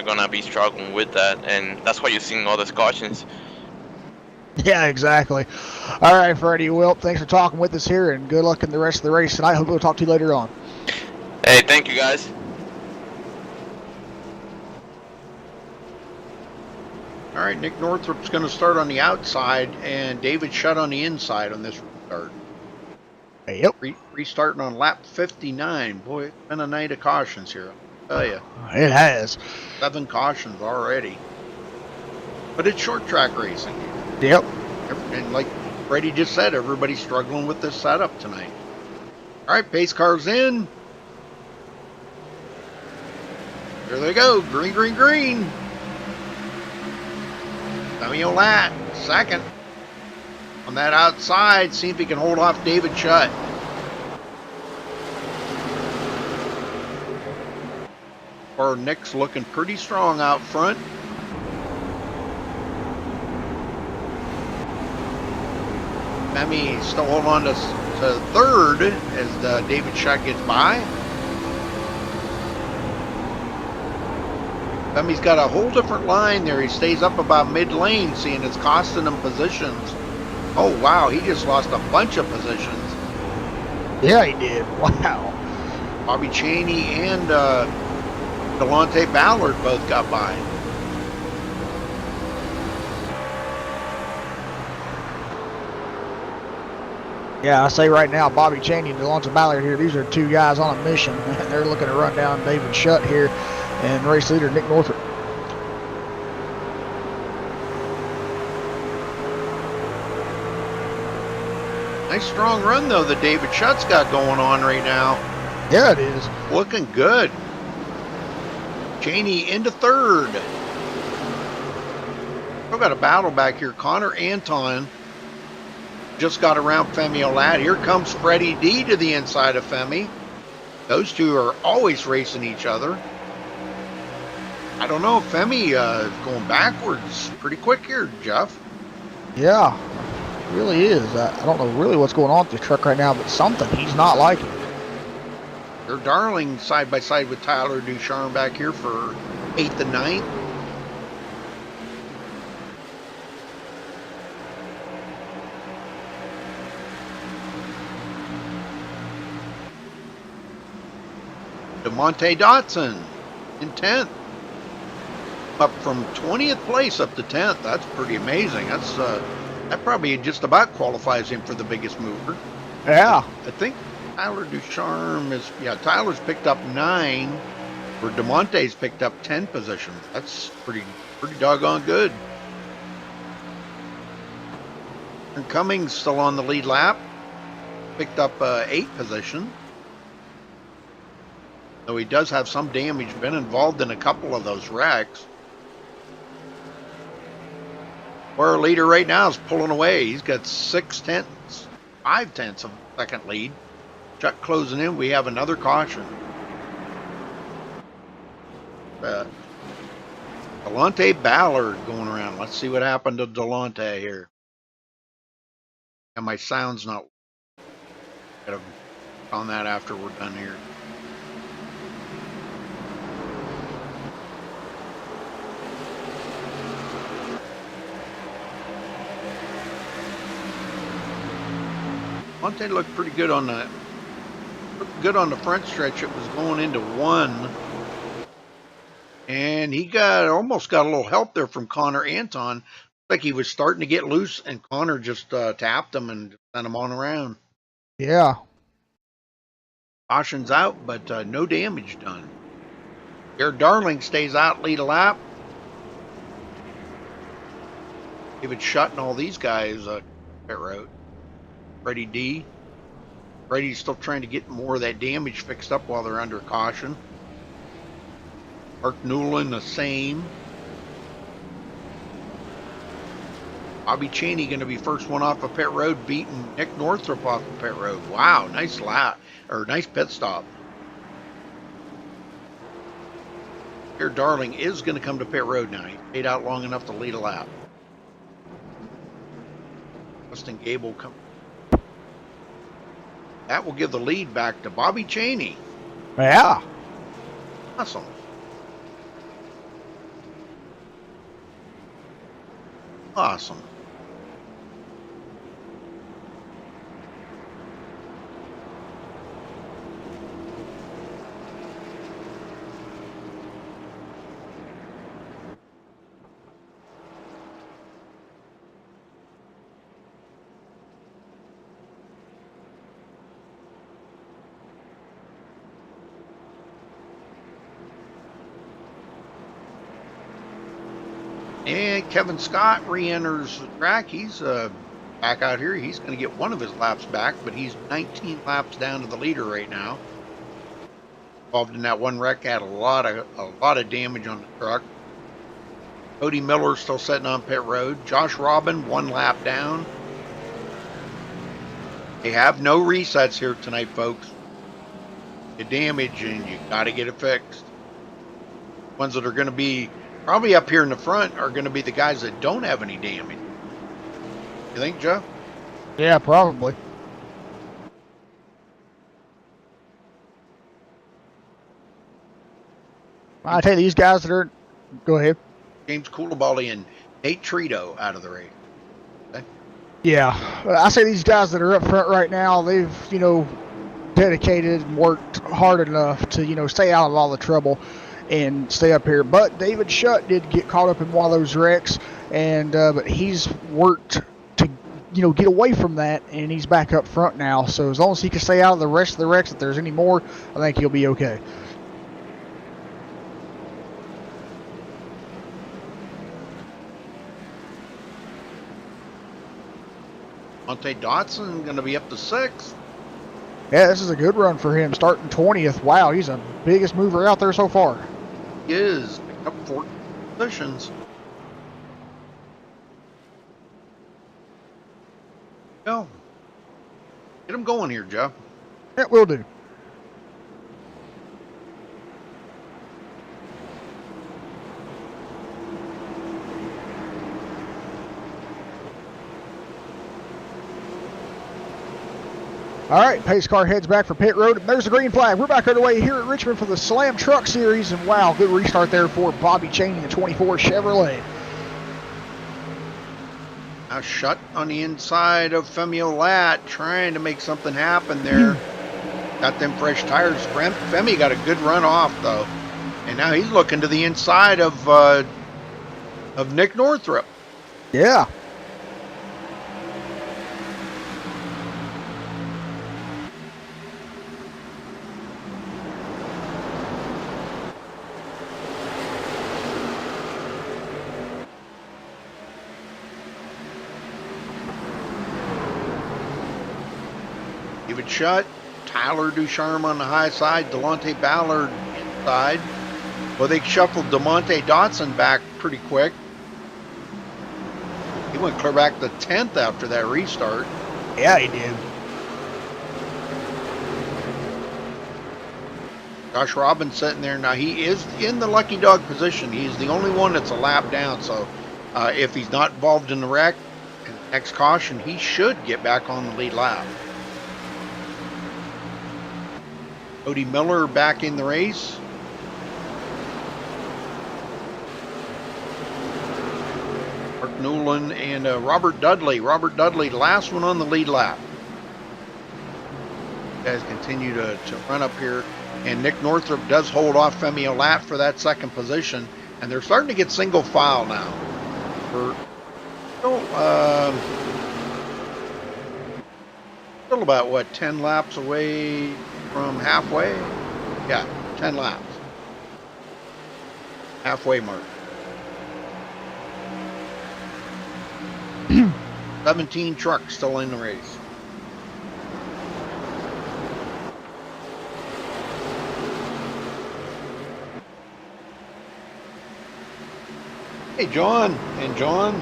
gonna be struggling with that, and that's why you're seeing all these cautions. Yeah, exactly. All right, Freddie, well, thanks for talking with us here, and good luck in the rest of the race tonight. Hope we'll talk to you later on. Hey, thank you guys. All right, Nick Northrup's going to start on the outside, and David Shutt on the inside on this restart. Yep. Restarting on lap 59. Boy, it's been a night of cautions here, I'll tell you. It has. 7 cautions already. But it's short track racing. Yep. And like Freddie just said, everybody's struggling with this setup tonight. All right, pace cars in. There they go. Green, green, green. Samuel Latt, second. On that outside, see if he can hold off David Shutt. Or Nick's looking pretty strong out front. Femi still holding on to third as David Shutt gets by. Femi's got a whole different line there. He stays up about mid-lane, seeing it's costing him positions. Oh, wow, he just lost a bunch of positions. Yeah, he did. Wow. Bobby Chaney and Delonte Ballard both got by. Yeah, I say right now, Bobby Chaney and Delonte Ballard here, these are 2 guys on a mission. They're looking to run down David Shutt here and race leader Nick Northrop. Nice strong run, though, that David Shutt's got going on right now. Yeah, it is. Looking good. Chaney into third. We've got a battle back here. Connor Anton just got around Femi Olad. Here comes Freddie D to the inside of Femi. Those two are always racing each other. I don't know if Femi is going backwards pretty quick here, Jeff. Yeah, it really is. I don't know really what's going on with the truck right now, but something he's not liking. They're darling side by side with Tyler Ducharme back here for 8th and 9th. DeMonte Dotson in 10th. Up from 20th place up to 10th. That's pretty amazing. That probably just about qualifies him for the biggest mover. Yeah. I think Tyler Ducharme is, Tyler's picked up 9, where DeMonte's picked up 10 positions. That's pretty doggone good. And Cummings still on the lead lap. Picked up 8 position. Though he does have some damage, been involved in a couple of those wrecks. Where our leader right now is pulling away. He's got 5/10 of second lead. Chuck closing in. We have another caution. Delonte Ballard going around. Let's see what happened to Delonte here. And my sound's not. Gotta on that after we're done here. Monte looked pretty good on the front stretch. It was going into 1, and he almost got a little help there from Connor Anton. Like he was starting to get loose, and Connor just tapped him and sent him on around. Yeah. Caution's out, but no damage done. Jared Darling stays out, lead a lap. David Shutt and all these guys pit road. Freddie D. Freddie's still trying to get more of that damage fixed up while they're under caution. Mark Newland the same. Bobby Cheney going to be first one off of pit road, beating Nick Northrup off of pit road. Wow, nice lap, or nice pit stop. Here, Darling is going to come to pit road now. He stayed out long enough to lead a lap. Justin Gable come. That will give the lead back to Bobby Cheney. Yeah. Awesome. Awesome. And Kevin Scott re-enters the track. He's back out here. He's going to get one of his laps back, but he's 19 laps down to the leader right now. Involved in that one wreck, had a lot of damage on the truck. Cody Miller still sitting on pit road. Josh Robin 1 lap down. They have no resets here tonight, folks. The damage, and you got to get it fixed. Ones that are going to be probably up here in the front are going to be the guys that don't have any damage. You think, Joe? Yeah, probably. I tell you, these guys that are... Go ahead. James Coulibaly and Nate Trito out of the race. Okay. Yeah. I say these guys that are up front right now, they've, dedicated and worked hard enough to, stay out of all the trouble and stay up here. But David Shutt did get caught up in one of those wrecks, and but he's worked to get away from that, and he's back up front now. So as long as he can stay out of the rest of the wrecks, if there's any more, I think he'll be okay. Monte Dotson going to be up to 6th. Yeah, this is a good run for him, starting 20th. Wow, he's the biggest mover out there so far. He is. Picked up 4 positions. Go. Get him going here, Joe. Yeah, will do. All right, pace car heads back for pit road. There's the green flag. We're back underway here at Richmond for the Slam Truck Series. And wow, good restart there for Bobby Cheney, the 24 Chevrolet. Now Shutt on the inside of Femi Olat, trying to make something happen there. Got them fresh tires. Femi got a good run off, though. And now he's looking to the inside of Nick Northrup. Yeah. David Shutt, Tyler Ducharme on the high side, Delonte Ballard inside. Well, they shuffled DeMonte Dotson back pretty quick. He went clear back to 10th after that restart. Yeah, he did. Josh Robin sitting there. Now, he is in the lucky dog position. He's the only one that's a lap down. So, if he's not involved in the wreck, next caution, he should get back on the lead lap. Cody Miller back in the race. Mark Newland and Robert Dudley. Robert Dudley, the last one on the lead lap. Guys continue to run up here. And Nick Northrup does hold off Femi Olat for that second position. And they're starting to get single file now. We're still about, what, 10 laps away from halfway? Yeah, 10 laps. Halfway mark. 17 trucks still in the race. Hey, John and John.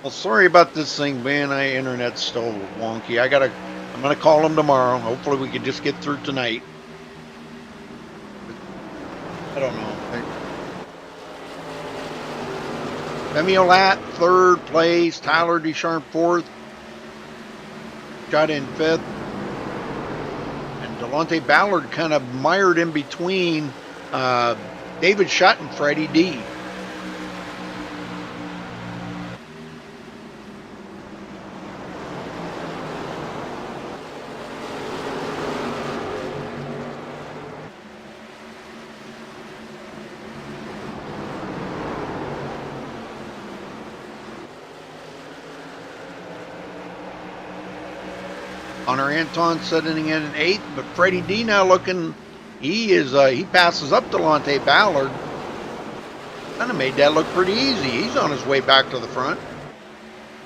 Well, sorry about this thing, man. Internet's still wonky. I'm gonna call them tomorrow. Hopefully we can just get through tonight. I don't know. Femi Olat, 3rd place. Tyler Ducharme, 4th. Got in 5th. And Delonte Ballard kind of mired in between David Shutt and Freddie D. Connor Anton sitting in an 8th, but Freddie D now looking, he passes up Delonte Ballard. Kind of made that look pretty easy. He's on his way back to the front.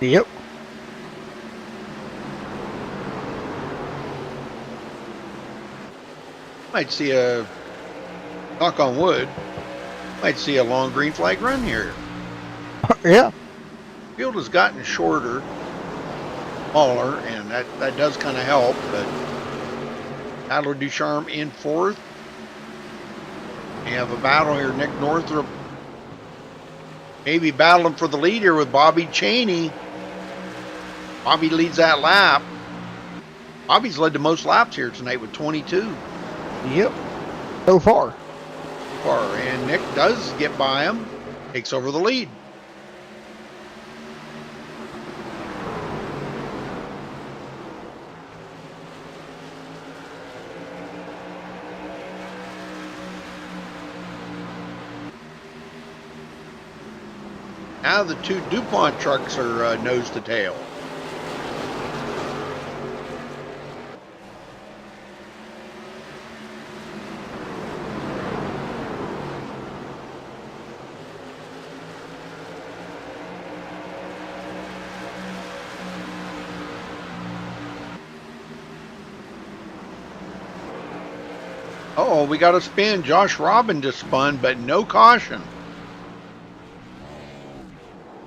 Yep. Might see a, knock on wood, might see a long green flag run here. Yeah. Field has gotten shorter, smaller, and that does kind of help, but Tyler Ducharme in 4th. We have a battle here. Nick Northrup maybe battling for the lead here with Bobby Cheney. Bobby leads that lap. Bobby's led the most laps here tonight with 22. Yep. So far. And Nick does get by him, takes over the lead. Now the 2 DuPont trucks are nose to tail. Uh-oh, we got a spin. Josh Robin just spun, but no caution.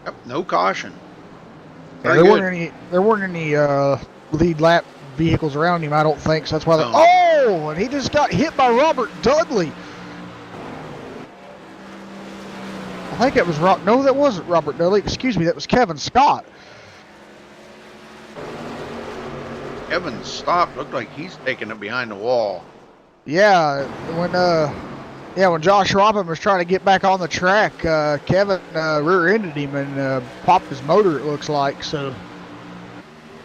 Yep, no caution. Yeah, there weren't any lead lap vehicles around him, I don't think. So that's why. Oh, and he just got hit by Robert Dudley. I think it was no, that wasn't Robert Dudley. Excuse me, that was Kevin Scott. Kevin stopped. Looked like he's taking it behind the wall. Yeah, when Josh Robin was trying to get back on the track, Kevin rear-ended him and popped his motor, it looks like. So,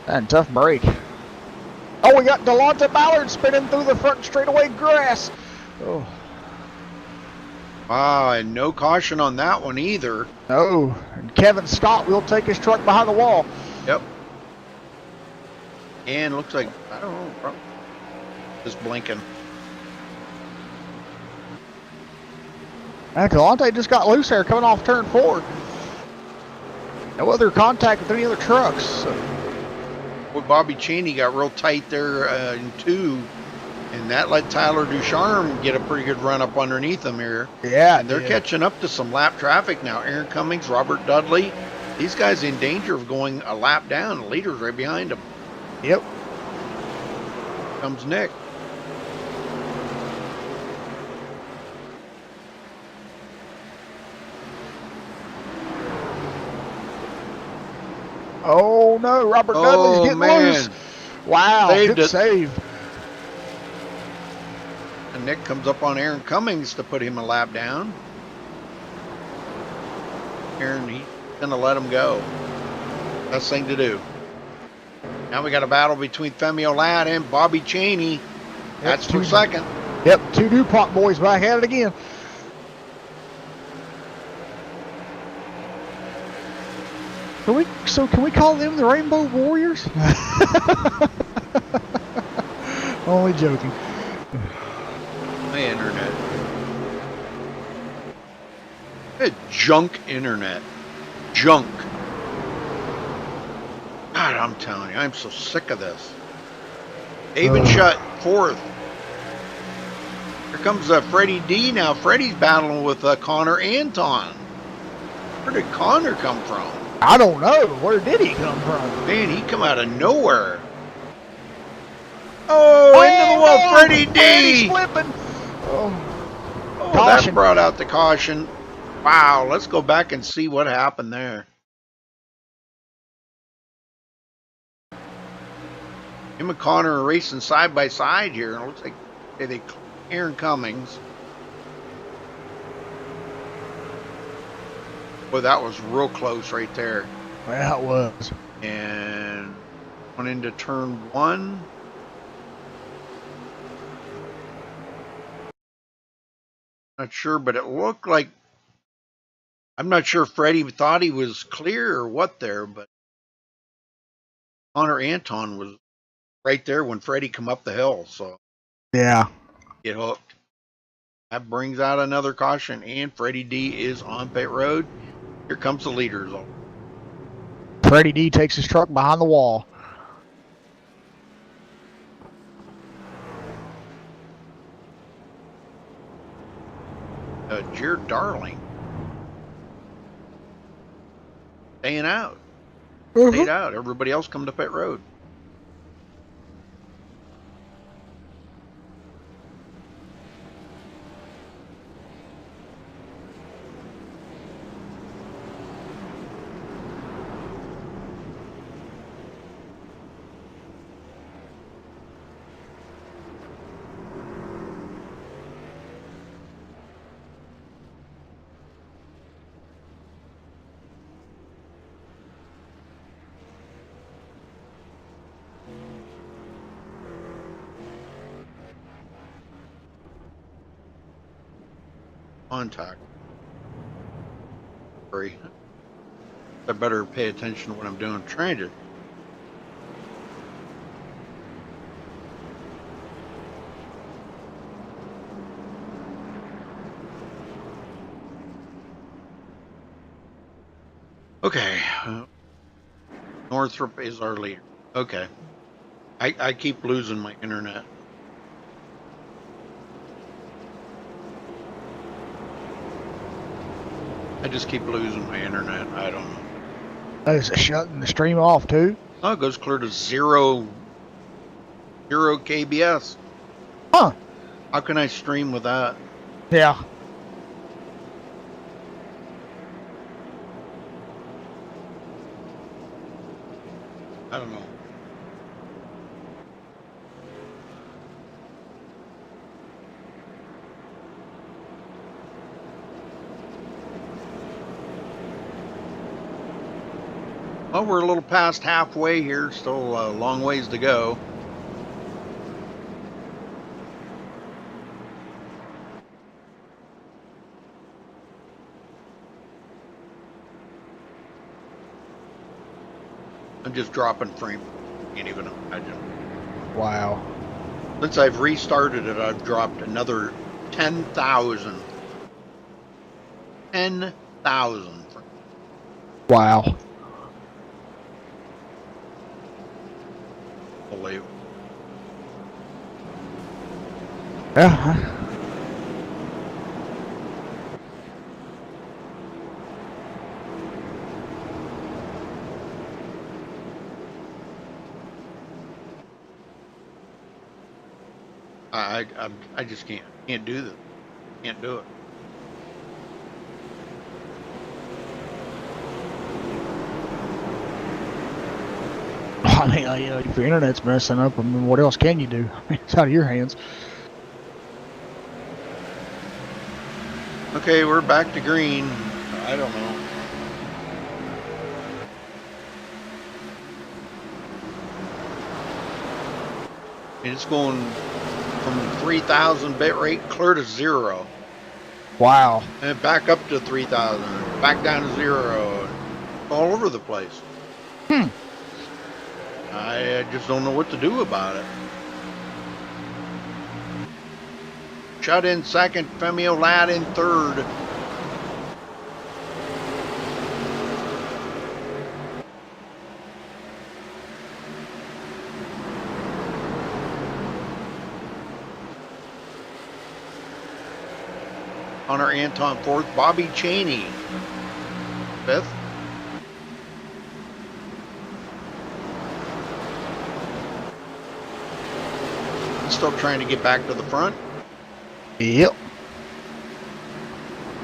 and tough break. Oh, we got Delonte Ballard spinning through the front straightaway grass. Oh. Wow, and no caution on that one either. No, and Kevin Scott will take his truck behind the wall. Yep. And looks like, I don't know, just blinking. And Delonte just got loose there coming off turn 4. No other contact with any other trucks. So. Well, Bobby Cheney got real tight there in 2, and that let Tyler Ducharme get a pretty good run up underneath him here. Yeah, and they're catching up to some lap traffic now. Aaron Cummings, Robert Dudley, these guys in danger of going a lap down. The leader's right behind them. Yep. Comes Nick. Oh no, Robert Dudley's getting loose. Wow, good save. And Nick comes up on Aaron Cummings to put him a lap down. Aaron, he's gonna let him go. Best thing to do. Now we got a battle between Femi Olat and Bobby Cheney. That's for second. Yep, 2 DuPont boys back at it again. Can we call them the Rainbow Warriors? Only joking. My internet. Good junk internet. Junk. God, I'm telling you, I'm so sick of this. David Shutt, 4th. Here comes Freddie D now. Freddie's battling with Connor Anton. Where did Connor come from? I don't know. Where did he come from? Man, he come out of nowhere. Oh, into the wall, no! Freddie Freddie's D. flipping. Oh, Oh, caution. that brought out the caution. Wow, let's go back and see what happened there. Him and Connor are racing side by side here. It looks like they Aaron Cummings. Boy, that was real close right there. Well, it was. And went into turn 1. Not sure, but it looked like, I'm not sure if Freddie thought he was clear or what there, but Connor Anton was right there when Freddie come up the hill, so Yeah. get hooked. That brings out another caution, and Freddie D is on pit road. Here comes the leaders. Freddie D takes his truck behind the wall. Jared Darling staying out. Stayed out. Everybody else come to pit road. Contact. Sorry. I better pay attention to what I'm doing. I'm trying to. Okay. Northrop is our leader. Okay. I keep losing my internet. I just keep losing my internet. I don't know. Is it shutting the stream off too? Oh, it goes clear to zero KBS. Huh. How can I stream with that? Yeah. I don't know. Well, we're a little past halfway here. Still a long ways to go. I'm just dropping frame. Can't even imagine. Wow. Since I've restarted it, I've dropped another 10,000. 10,000. Wow. Believe. Yeah. I just can't do this. Can't do it. I mean, if your internet's messing up, I mean, what else can you do? I mean, it's out of your hands. Okay, we're back to green. I don't know. And it's going from 3,000 bit rate clear to 0. Wow. And back up to 3,000. Back down to 0. All over the place. I just don't know what to do about it. Shut in second, Femio Ladd in third. Connor Anton fourth, Bobby Cheney fifth. He's still trying to get back to the front. Yep.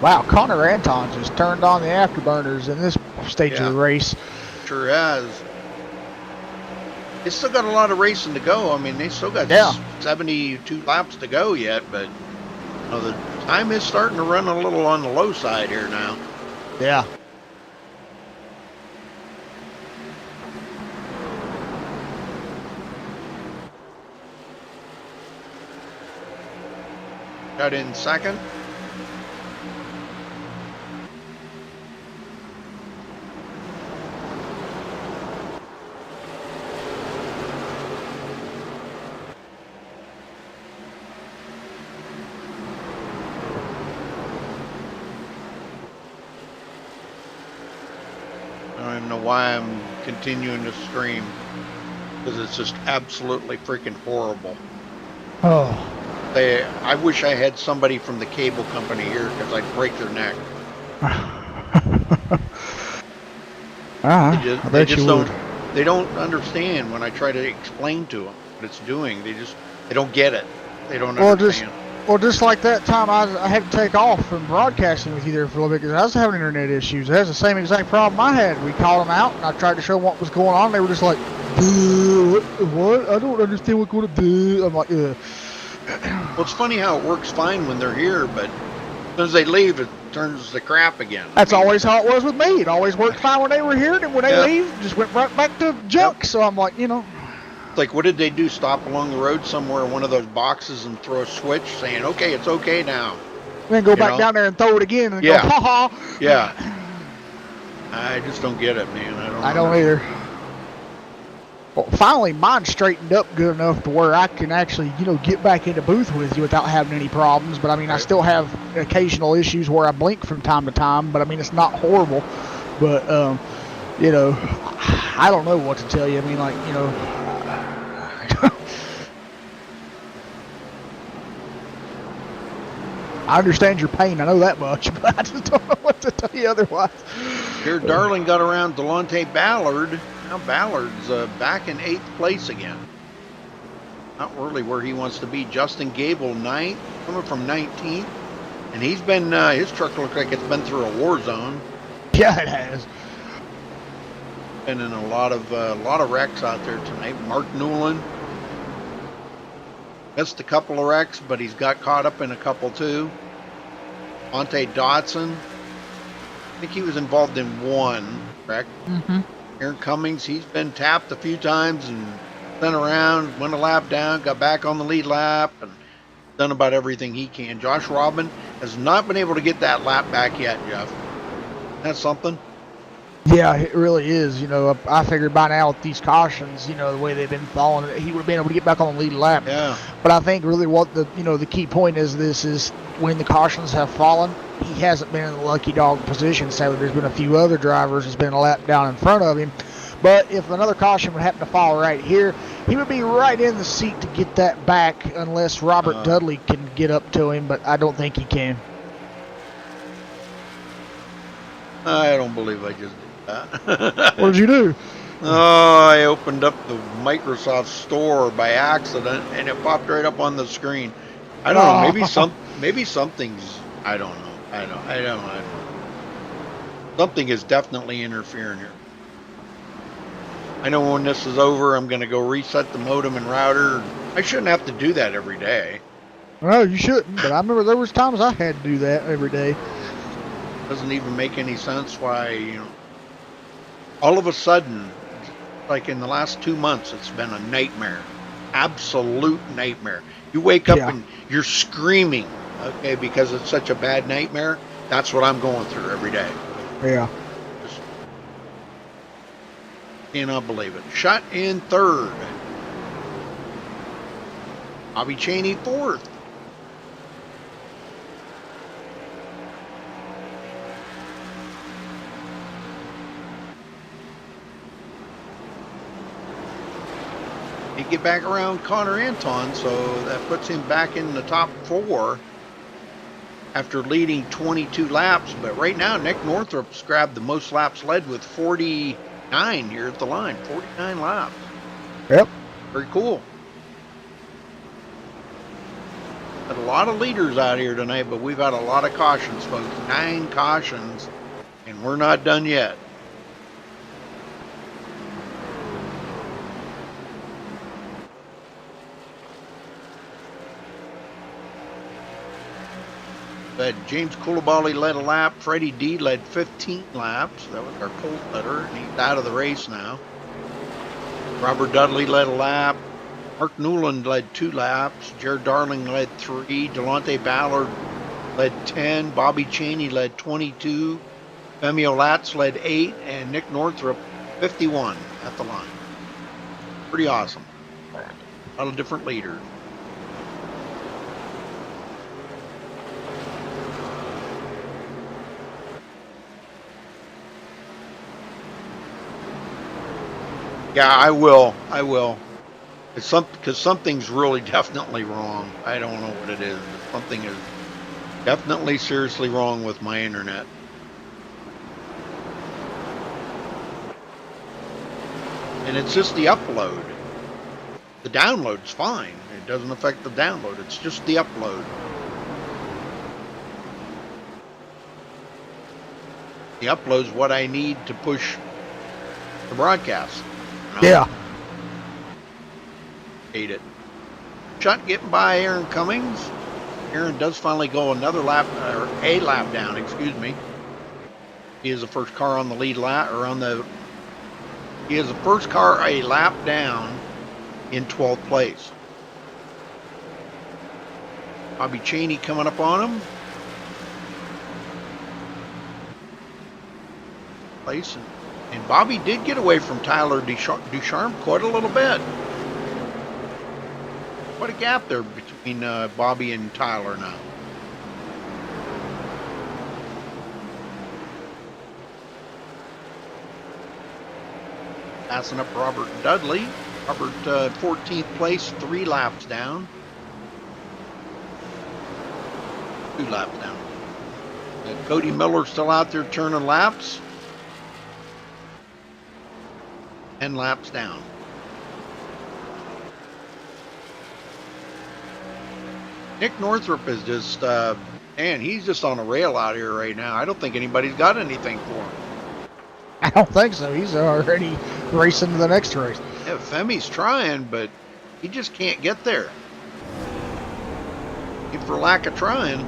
Wow, Connor Anton just turned on the afterburners in this stage of the race. Sure has. They still got a lot of racing to go. I mean, they still got 72 laps to go yet, but the time is starting to run a little on the low side here now. Yeah. Got in second. I don't even know why I'm continuing to stream, because it's just absolutely freaking horrible. Oh. I wish I had somebody from the cable company here, because I'd break their neck. They don't understand when I try to explain to them what it's doing. They don't get it. They don't understand. Just like that time I had to take off from broadcasting with you there for a little bit because I was having internet issues. That's the same exact problem I had. We called them out and I tried to show them what was going on. They were just like, what? I don't understand what's going on. I'm like, ugh. Well, it's funny how it works fine when they're here, but as soon as they leave, it turns to crap again. That's always how it was with me. It always worked fine when they were here, and when they leave, it just went right back to junk. So I'm like, It's like, what did they do? Stop along the road somewhere in one of those boxes and throw a switch saying, okay, it's okay now. Then go back down there and throw it again and go, ha ha. Yeah. I just don't get it, man. I don't either. Well, finally, mine straightened up good enough to where I can actually, get back into booth with you without having any problems. But, I mean, I still have occasional issues where I blink from time to time. But, I mean, it's not horrible. But, I don't know what to tell you. I mean, like, I understand your pain. I know that much. But I just don't know what to tell you otherwise. Here, Darling got around Delonte Ballard. Now Ballard's back in 8th place again. Not really where he wants to be. Justin Gable 9th, coming from 19th. And he's been, his truck looks like it's been through a war zone. Yeah, it has. Been in a lot of wrecks out there tonight. Mark Newland missed a couple of wrecks, but he's got caught up in a couple too. Monte Dodson, I think he was involved in one wreck. Mm-hmm. Aaron Cummings, he's been tapped a few times and sent around, went a lap down, got back on the lead lap, and done about everything he can. Josh Robin has not been able to get that lap back yet, Jeff. That's something. Yeah, it really is. I figured by now with these cautions, the way they've been falling, he would have been able to get back on the lead lap. Yeah. But I think really what the key point is when the cautions have fallen, he hasn't been in the lucky dog position. So there's been a few other drivers that's been a lap down in front of him. But if another caution would happen to fall right here, he would be right in the seat to get that back unless Robert Dudley can get up to him, but I don't think he can. I don't believe I just did that. What did you do? Oh, I opened up the Microsoft Store by accident, and it popped right up on the screen. I don't know. Maybe something's. I don't know. I don't know. Something is definitely interfering here. I know when this is over, I'm going to go reset the modem and router. I shouldn't have to do that every day. No, you shouldn't. But I remember there was times I had to do that every day. Doesn't even make any sense why, all of a sudden, like in the last 2 months, it's been a nightmare. Absolute nightmare. You wake up and you're screaming, okay, because it's such a bad nightmare. That's what I'm going through every day. Yeah. Just cannot believe it. Shot in 3rd. Bobby Chaney 4th. He get back around Connor Anton, so that puts him back in the top 4 after leading 22 laps. But right now, Nick Northrop's grabbed the most laps led with 49 here at the line. 49 laps. Yep. Very cool. Had a lot of leaders out here tonight, but we've had a lot of cautions, folks. 9 cautions, and we're not done yet. But James Coulibaly led a lap. Freddie D led 15 laps. That was our cold letter, and he's out of the race now. Robert Dudley led a lap. Mark Newland led 2 laps. Jared Darling led 3. Delonte Ballard led 10. Bobby Cheney led 22. Femi Olatz led 8. And Nick Northrup 51 at the line. Pretty awesome. A lot of different leaders. Yeah, I will. It's because something's really definitely wrong. I don't know what it is, but something is definitely seriously wrong with my internet. And it's just the upload. The download's fine. It doesn't affect the download. It's just the upload. The upload's what I need to push the broadcast. Yeah. Hate it. Shot getting by Aaron Cummings. Aaron does finally go another lap, or a lap down, excuse me. He is the first car on the lead lap, or on the, he is the first car a lap down in 12th place. Bobby Cheney coming up on him. Place and Bobby did get away from Tyler Ducharme quite a little bit. Quite a gap there between Bobby and Tyler now. Passing up Robert Dudley. Robert 14th place, 3 laps down. 2 laps down. And Cody Miller still out there turning laps. 10 laps down. Nick Northrup is just, man, he's just on a rail out here right now. I don't think anybody's got anything for him. I don't think so. He's already racing to the next race. Yeah, Femi's trying, but he just can't get there. For lack of trying.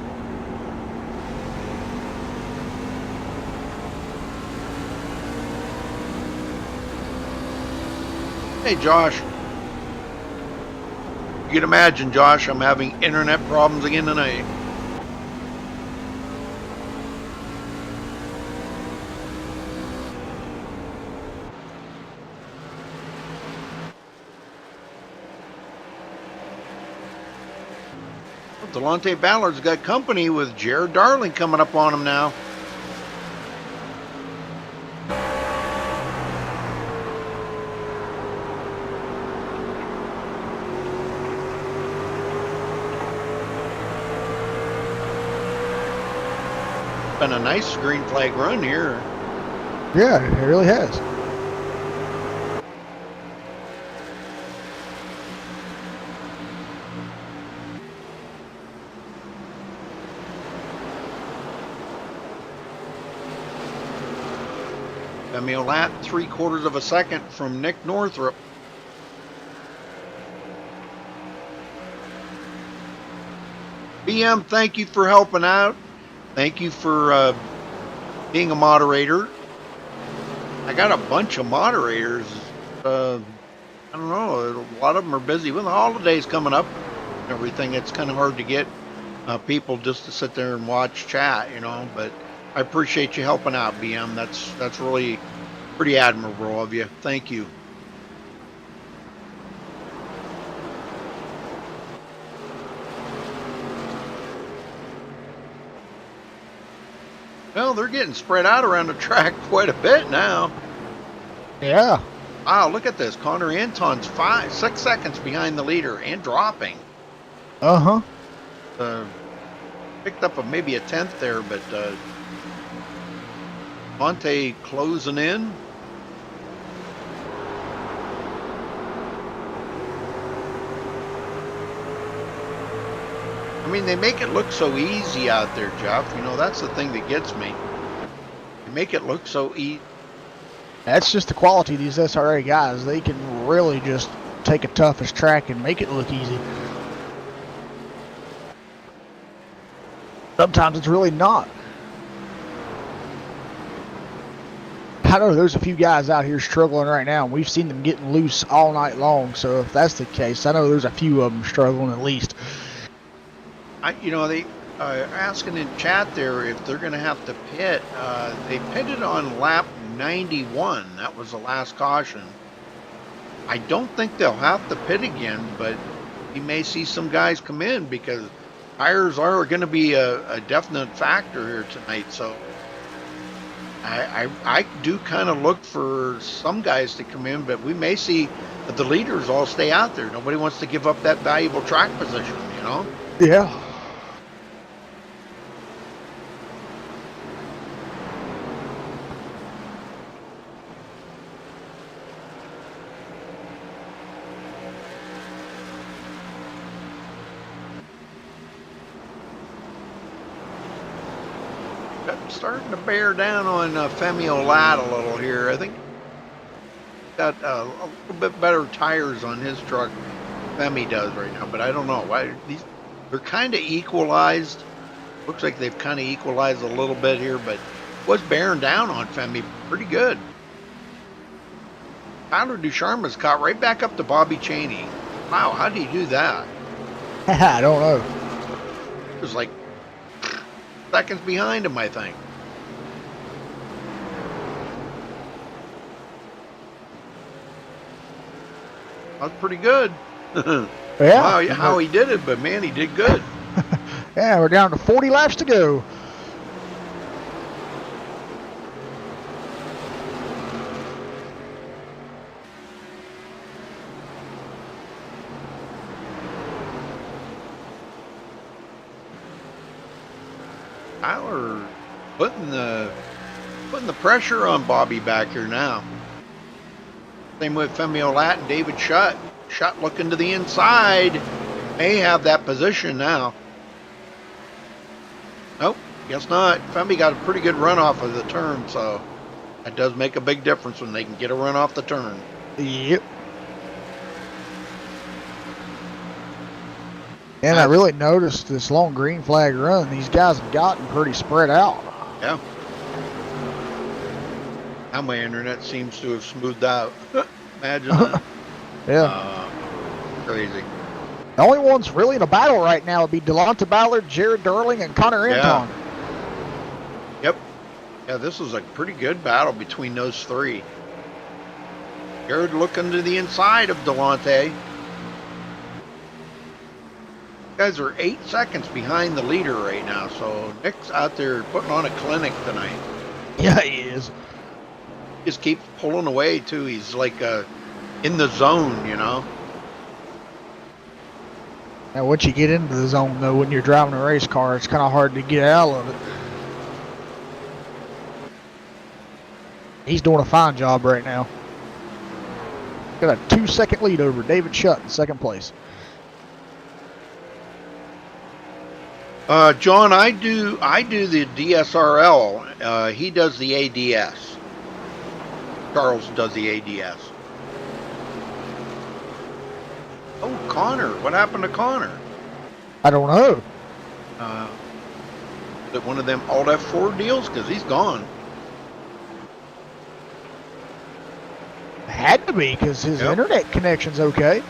Hey, Josh. You can imagine, Josh, I'm having internet problems again tonight. Delonte Ballard's got company with Jared Darling coming up on him now. Been a nice green flag run here. Yeah, it really has. Femi Olat, 3/4 of a second from Nick Northrup. BM, thank you for helping out. Thank you for being a moderator. I got a bunch of moderators. I don't know. A lot of them are busy with the holidays coming up and everything. It's kind of hard to get people just to sit there and watch chat, you know. But I appreciate you helping out, BM. That's really pretty admirable of you. Thank you. Well, they're getting spread out around the track quite a bit now. Yeah. Wow, look at this. Connor Anton's 6 seconds behind the leader and dropping. Uh-huh. Picked up maybe a 10th there, but Monte closing in. I mean, they make it look so easy out there, Jeff. You know, that's the thing that gets me. They make it look so easy. That's just the quality of these SRA guys. They can really just take a toughest track and make it look easy. Sometimes it's really not. I know there's a few guys out here struggling right now, and we've seen them getting loose all night long. So if that's the case, I know there's a few of them struggling at least. You know, they asking in chat there if they're going to have to pit. They pitted on lap 91. That was the last caution. I don't think they'll have to pit again, but you may see some guys come in because tires are going to be a definite factor here tonight. So I do kind of look for some guys to come in, but we may see that the leaders all stay out there. Nobody wants to give up that valuable track position, you know? Yeah. Starting to bear down on Femi Olat a little here. I think got a little bit better tires on his truck than Femi does right now, but I don't know why they're kind of equalized. Looks like they've kind of equalized a little bit here, but was bearing down on Femi pretty good. Tyler Ducharme's caught right back up to Bobby Cheney. Wow, how did he do that? I don't know. It was like seconds behind him, I think. That was pretty good. Yeah. Wow, how he did it, but man, he did good. Yeah, we're down to 40 laps to go. Tyler putting the pressure on Bobby back here now. Same with Femi Olat and David Shutt. Shutt looking to the inside. May have that position now. Nope, guess not. Femi got a pretty good run off of the turn, so that does make a big difference when they can get a run off the turn. Yep. And I really noticed this long green flag run, these guys have gotten pretty spread out. Yeah. Now my internet seems to have smoothed out. Imagine that. Yeah. Crazy. The only ones really in a battle right now would be Delonta Ballard, Jared Darling, and Connor Anton. Yep. Yeah, this was a pretty good battle between those three. Jared looking to the inside of Delonte. Guys are 8 seconds behind the leader right now, so Nick's out there putting on a clinic tonight. Yeah, he is. Just keeps pulling away too. He's like in the zone, you know. Now, once you get into the zone, though, when you're driving a race car, it's kind of hard to get out of it. He's doing a fine job right now. Got a 2-second lead over David Shutt in second place. John, I do the DSRL. He does the ADS. Charles does the ADS. Oh, Connor. What happened to Connor? I don't know. Is it one of them Alt F4 deals? Because he's gone. Had to be, because his internet connection's okay.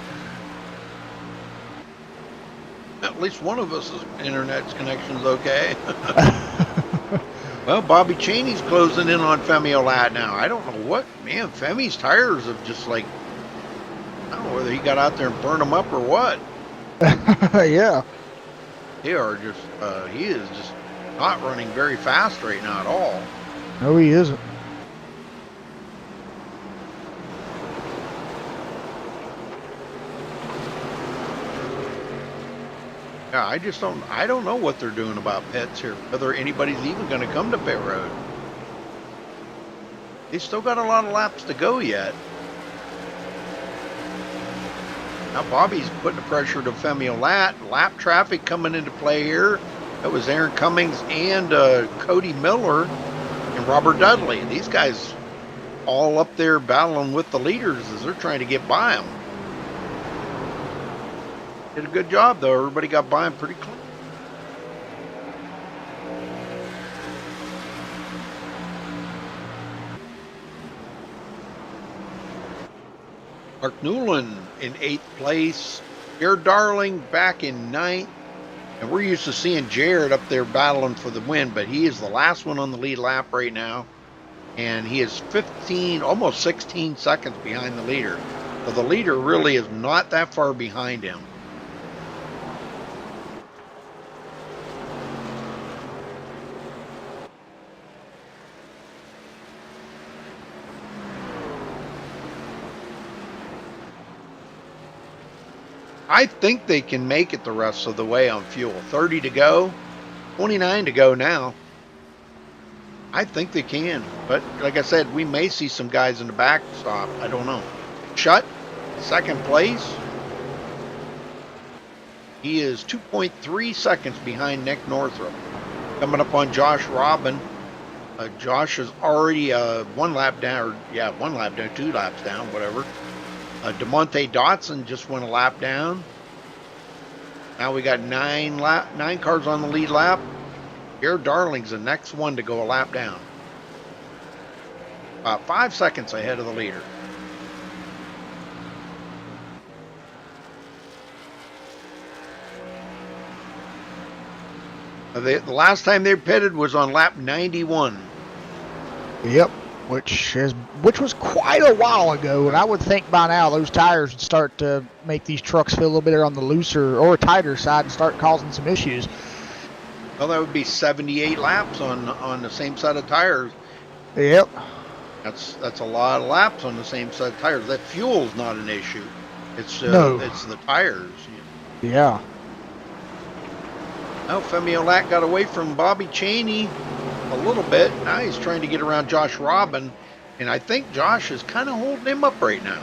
At least one of us' internet connection's okay. Well, Bobby Cheney's closing in on Femi Olat now. I don't know what, man, Femi's tires have just like, I don't know whether he got out there and burned them up or what. Yeah. They are just, he is just not running very fast right now at all. No, he isn't. Yeah, I don't know what they're doing about pits here, whether anybody's even going to come to pit road. They still got a lot of laps to go yet. Now Bobby's putting the pressure to Femi Lat. Lap traffic coming into play here. That was Aaron Cummings and Cody Miller and Robert Dudley. These guys all up there battling with the leaders as they're trying to get by them. Did a good job, though. Everybody got by him pretty close. Mark Newland in 8th place. Jared Darling back in 9th. And we're used to seeing Jared up there battling for the win, but he is the last one on the lead lap right now. And he is 15, almost 16 seconds behind the leader. So the leader really is not that far behind him. I think they can make it the rest of the way on fuel. 30 to go, 29 to go now. I think they can, but like I said, we may see some guys in the back stop. I don't know. Shut, 2nd place. He is 2.3 seconds behind Nick Northrup. Coming up on Josh Robin. Josh is already 1 lap down, or yeah, 1 lap down, 2 laps down, whatever. DeMonte Dotson just went a lap down. Now we got 9 cars on the lead lap. Jared Darling's the next one to go a lap down. About 5 seconds ahead of the leader. The last time they pitted was on lap 91. Yep, which was quite a while ago, and I would think by now those tires would start to make these trucks feel a little bit on the looser or tighter side and start causing some issues. Well, that would be 78 laps on the same set of tires. Yep. That's a lot of laps on the same set of tires. That fuel's not an issue. It's No. It's the tires. Yeah. Now Femi Olat got away from Bobby Cheney a little bit. Now he's trying to get around Josh Robin, and I think Josh is kind of holding him up right now.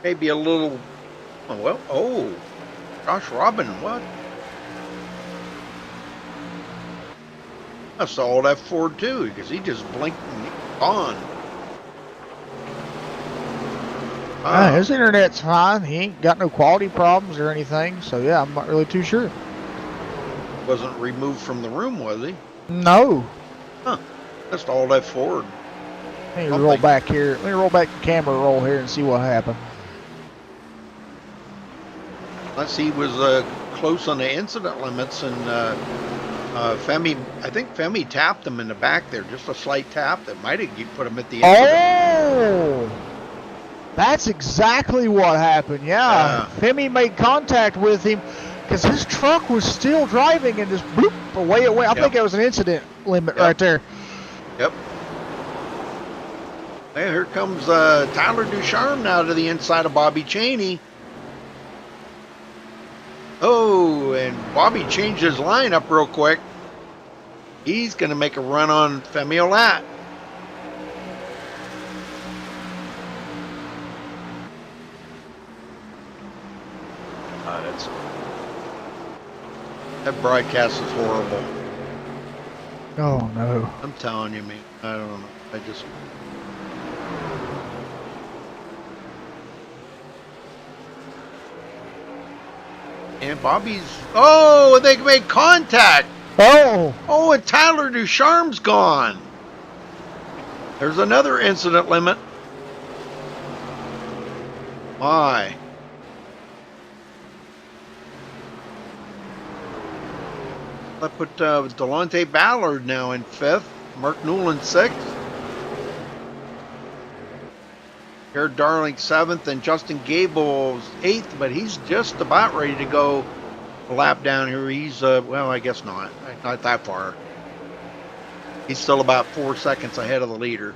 Maybe a little. Oh, Josh Robin, what? I saw that Ford too, because he just blinked and gone. His internet's fine. He ain't got no quality problems or anything, so yeah, I'm not really too sure. Wasn't removed from the room, was he? No. Huh. Just all that Ford. Let me roll back here. Let me roll back the camera roll here and see what happened. Unless he was close on the incident limits, and Femi, I think Femi tapped him in the back there, just a slight tap that might have put him at the incident. Oh! That's exactly what happened, yeah. Femi made contact with him because his truck was still driving and just bloop, away it went. I think it was an incident limit right there. Yep. Hey, here comes Tyler Ducharme now to the inside of Bobby Cheney. Oh, and Bobby changed his lineup real quick. He's going to make a run on Femi Olat. That broadcast is horrible. Oh, no. I'm telling you, man. I don't know. I just... And Bobby's... Oh, they made contact. Oh, and Tyler Ducharme's gone. There's another incident limit. My. I put Delonte Ballard now in 5th. Mark Newland 6th. Jared Darling 7th, and Justin Gable's 8th, but he's just about ready to go a lap down here. He's, well, I guess not that far. He's still about 4 seconds ahead of the leader.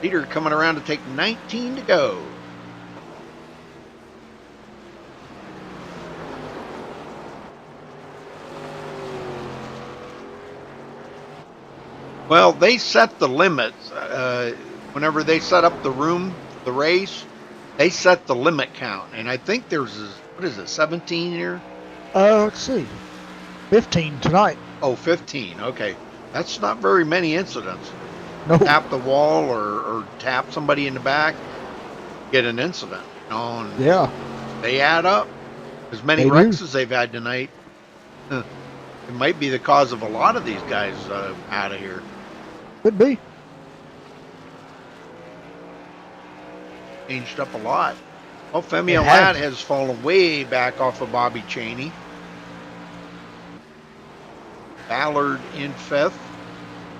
Leader coming around to take 19 to go. Well, they set the limits. whenever they set up the room, the race, they set the limit count. And I think there's, what is it, 17 here? Let's see. 15 tonight. Oh, 15. Okay. That's not very many incidents. No. Tap the wall or tap somebody in the back, get an incident. And Yeah. they add up. As many They wrecks do. as they've had tonight. It might be the cause of a lot of these guys out of here. Could be. Changed up a lot. Well, Femi It Lat has. has fallen way back off of Bobby Cheney. Ballard in 5th.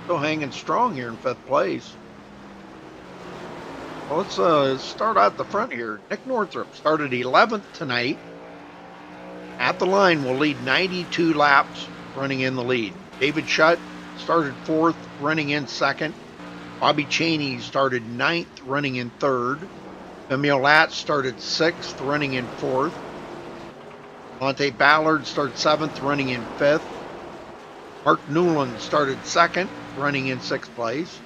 Still hanging strong here in 5th place. Well, let's start out the front here. Nick Northrup started 11th tonight. At the line will lead 92 laps running in the lead. David Shutt started 4th, running in 2nd. Bobby Cheney started 9th, running in 3rd. Femi Lat started 6th, running in 4th. Monte Ballard started 7th, running in 5th. Mark Newland started 2nd, running in 6th place.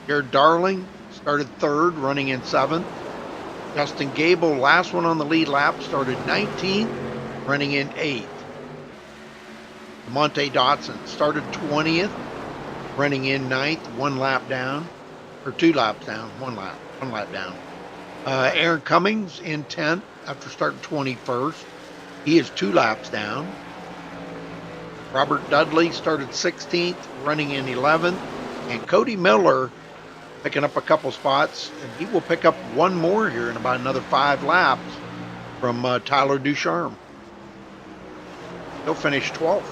Jared Darling started 3rd, running in 7th. Justin Gable, last one on the lead lap, started 19th, running in 8th. Monte Dotson started 20th, running in 9th, 1 lap down, or 2 laps down, 1 lap down. Aaron Cummings in 10th after starting 21st. He is 2 laps down. Robert Dudley started 16th, running in 11th. And Cody Miller picking up a couple spots, and he will pick up 1 more here in about another 5 laps from Tyler Ducharme. He'll finish 12th.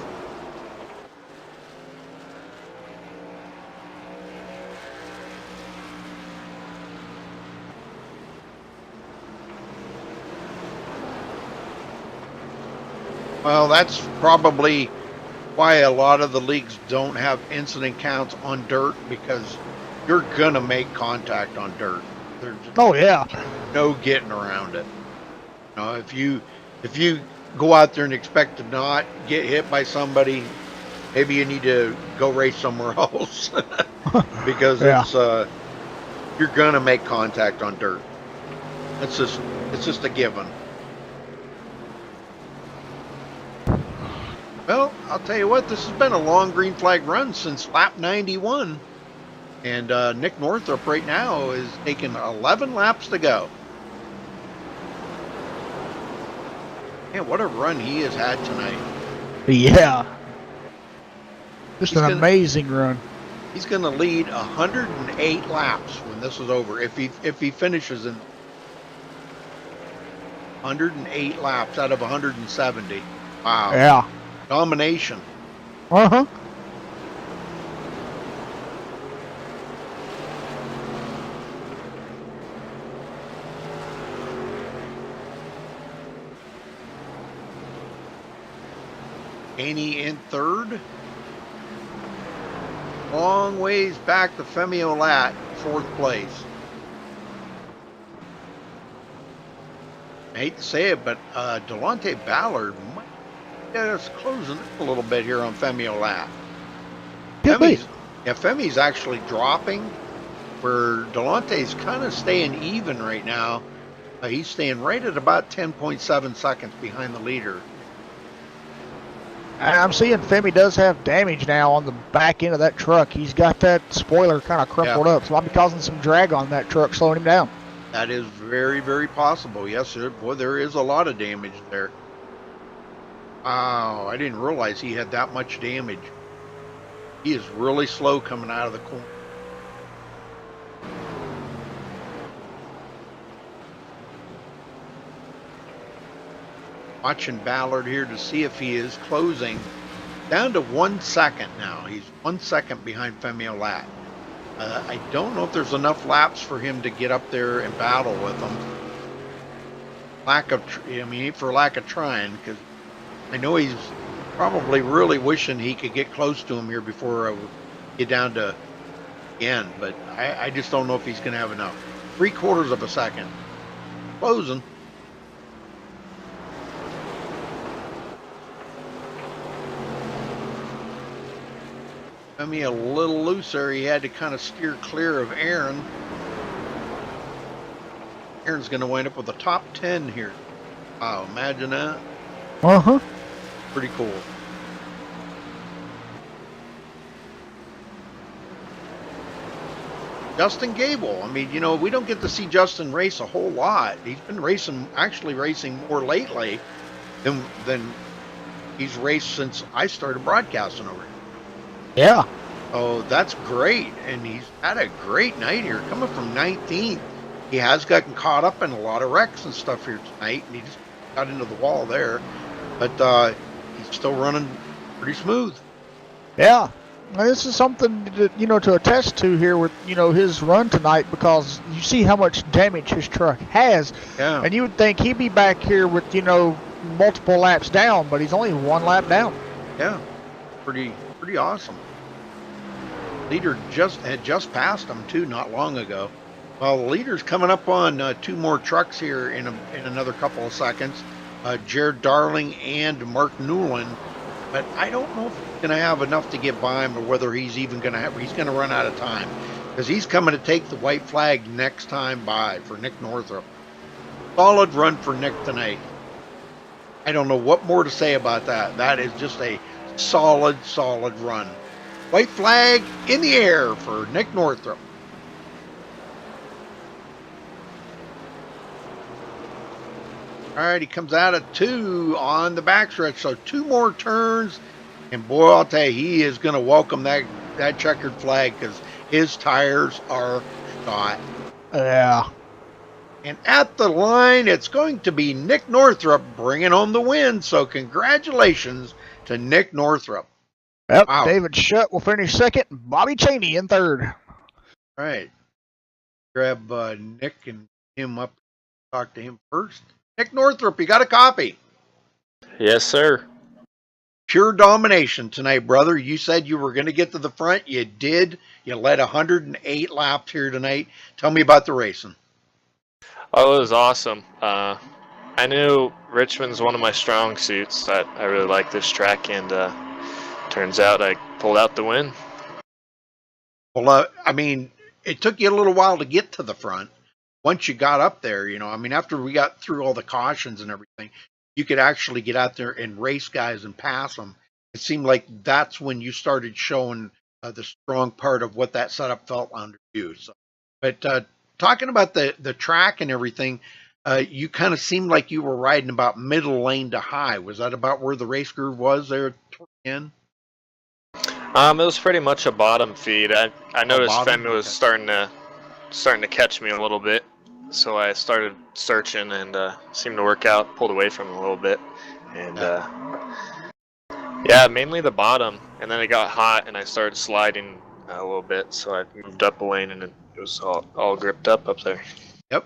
Well, that's probably why a lot of the leagues don't have incident counts on dirt, because you're going to make contact on dirt. There's Oh, yeah. no getting around it. You know, if you go out there and expect to not get hit by somebody, maybe you need to go race somewhere else. Because Yeah. it's you're going to make contact on dirt. It's just a given. Well, I'll tell you what, this has been a long green flag run since lap 91. And Nick Northrup right now is taking 11 laps to go. Man, what a run he has had tonight. Yeah. Just He's an gonna- amazing run. He's going to lead 108 laps when this is over. If he finishes in 108 laps out of 170. Wow. Yeah. Domination. Uh-huh. Haney in 3rd. Long ways back to Femi Lat, 4th place. I hate to say it, but Delonte Ballard might get us closing a little bit here on Femi Lat. Femi's actually dropping, where Delonte's kind of staying even right now. He's staying right at about 10.7 seconds behind the leader. I'm seeing Femi does have damage now on the back end of that truck. He's got that spoiler kind of crumpled up, so might be causing some drag on that truck, slowing him down. That is very, very possible. Yes, sir. Boy, there is a lot of damage there. Wow, I didn't realize he had that much damage. He is really slow coming out of the corner. Watching Ballard here to see if he is closing. Down to 1 second now. He's 1 second behind Femi Lat. I don't know if there's enough laps for him to get up there and battle with him. For lack of trying, because I know he's probably really wishing he could get close to him here before I get down to the end, but I just don't know if he's going to have enough. 3/4 of a second. Closing. I mean, a little looser. He had to kind of steer clear of Aaron. Aaron's going to wind up with a top 10 here. Wow, imagine that. Uh-huh. Pretty cool. Justin Gable. I mean, you know, we don't get to see Justin race a whole lot. He's been actually racing more lately than he's raced since I started broadcasting over here. Yeah. Oh, that's great. And he's had a great night here. Coming from 19th, he has gotten caught up in a lot of wrecks and stuff here tonight, and he just got into the wall there. But he's still running pretty smooth. Yeah. Now, this is something that, you know, to attest to here with, you know, his run tonight, because you see how much damage his truck has. Yeah. And you would think he'd be back here with, you know, multiple laps down, but he's only 1 lap down. Yeah. Pretty awesome. Leader had just passed him too not long ago. Well, the leader's coming up on 2 more trucks here in another couple of seconds. Jared Darling and Mark Newland. But I don't know if he's going to have enough to get by him, or whether he's even going to he's going to run out of time, because he's coming to take the white flag next time by for Nick Northrup. Solid run for Nick tonight. I don't know what more to say about that. That is just a solid run. White flag in the air for Nick Northrup. All right, he comes out at 2 on the backstretch, so 2 more turns, and boy, I'll tell you, he is going to welcome that checkered flag, because his tires are shot. Yeah. And at the line, it's going to be Nick Northrup bringing home the win, so congratulations to Nick Northrup. Yep. Wow. David Shutt will finish second, Bobby Cheney in third. All right. Grab Nick and him up, talk to him first. Nick Northrup, you got a copy? Yes, sir. Pure domination tonight, brother. You said you were going to get to the front. You did. You led 108 laps here tonight. Tell me about the racing. Oh, it was awesome. I knew Richmond's one of my strong suits. I really like this track, and turns out I pulled out the win. Well, I mean, it took you a little while to get to the front. Once you got up there, you know, I mean, after we got through all the cautions and everything, you could actually get out there and race guys and pass them. It seemed like that's when you started showing the strong part of what that setup felt under you. So, but talking about the track and everything, you kind of seemed like you were riding about middle lane to high. Was that about where the race groove was there toward the end? It was pretty much a bottom feed. I noticed Femi was starting to catch me a little bit, so I started searching, and seemed to work out. Pulled away from him a little bit, and yeah, mainly the bottom. And then it got hot, and I started sliding a little bit, so I moved up a lane, and it was all gripped up there. Yep.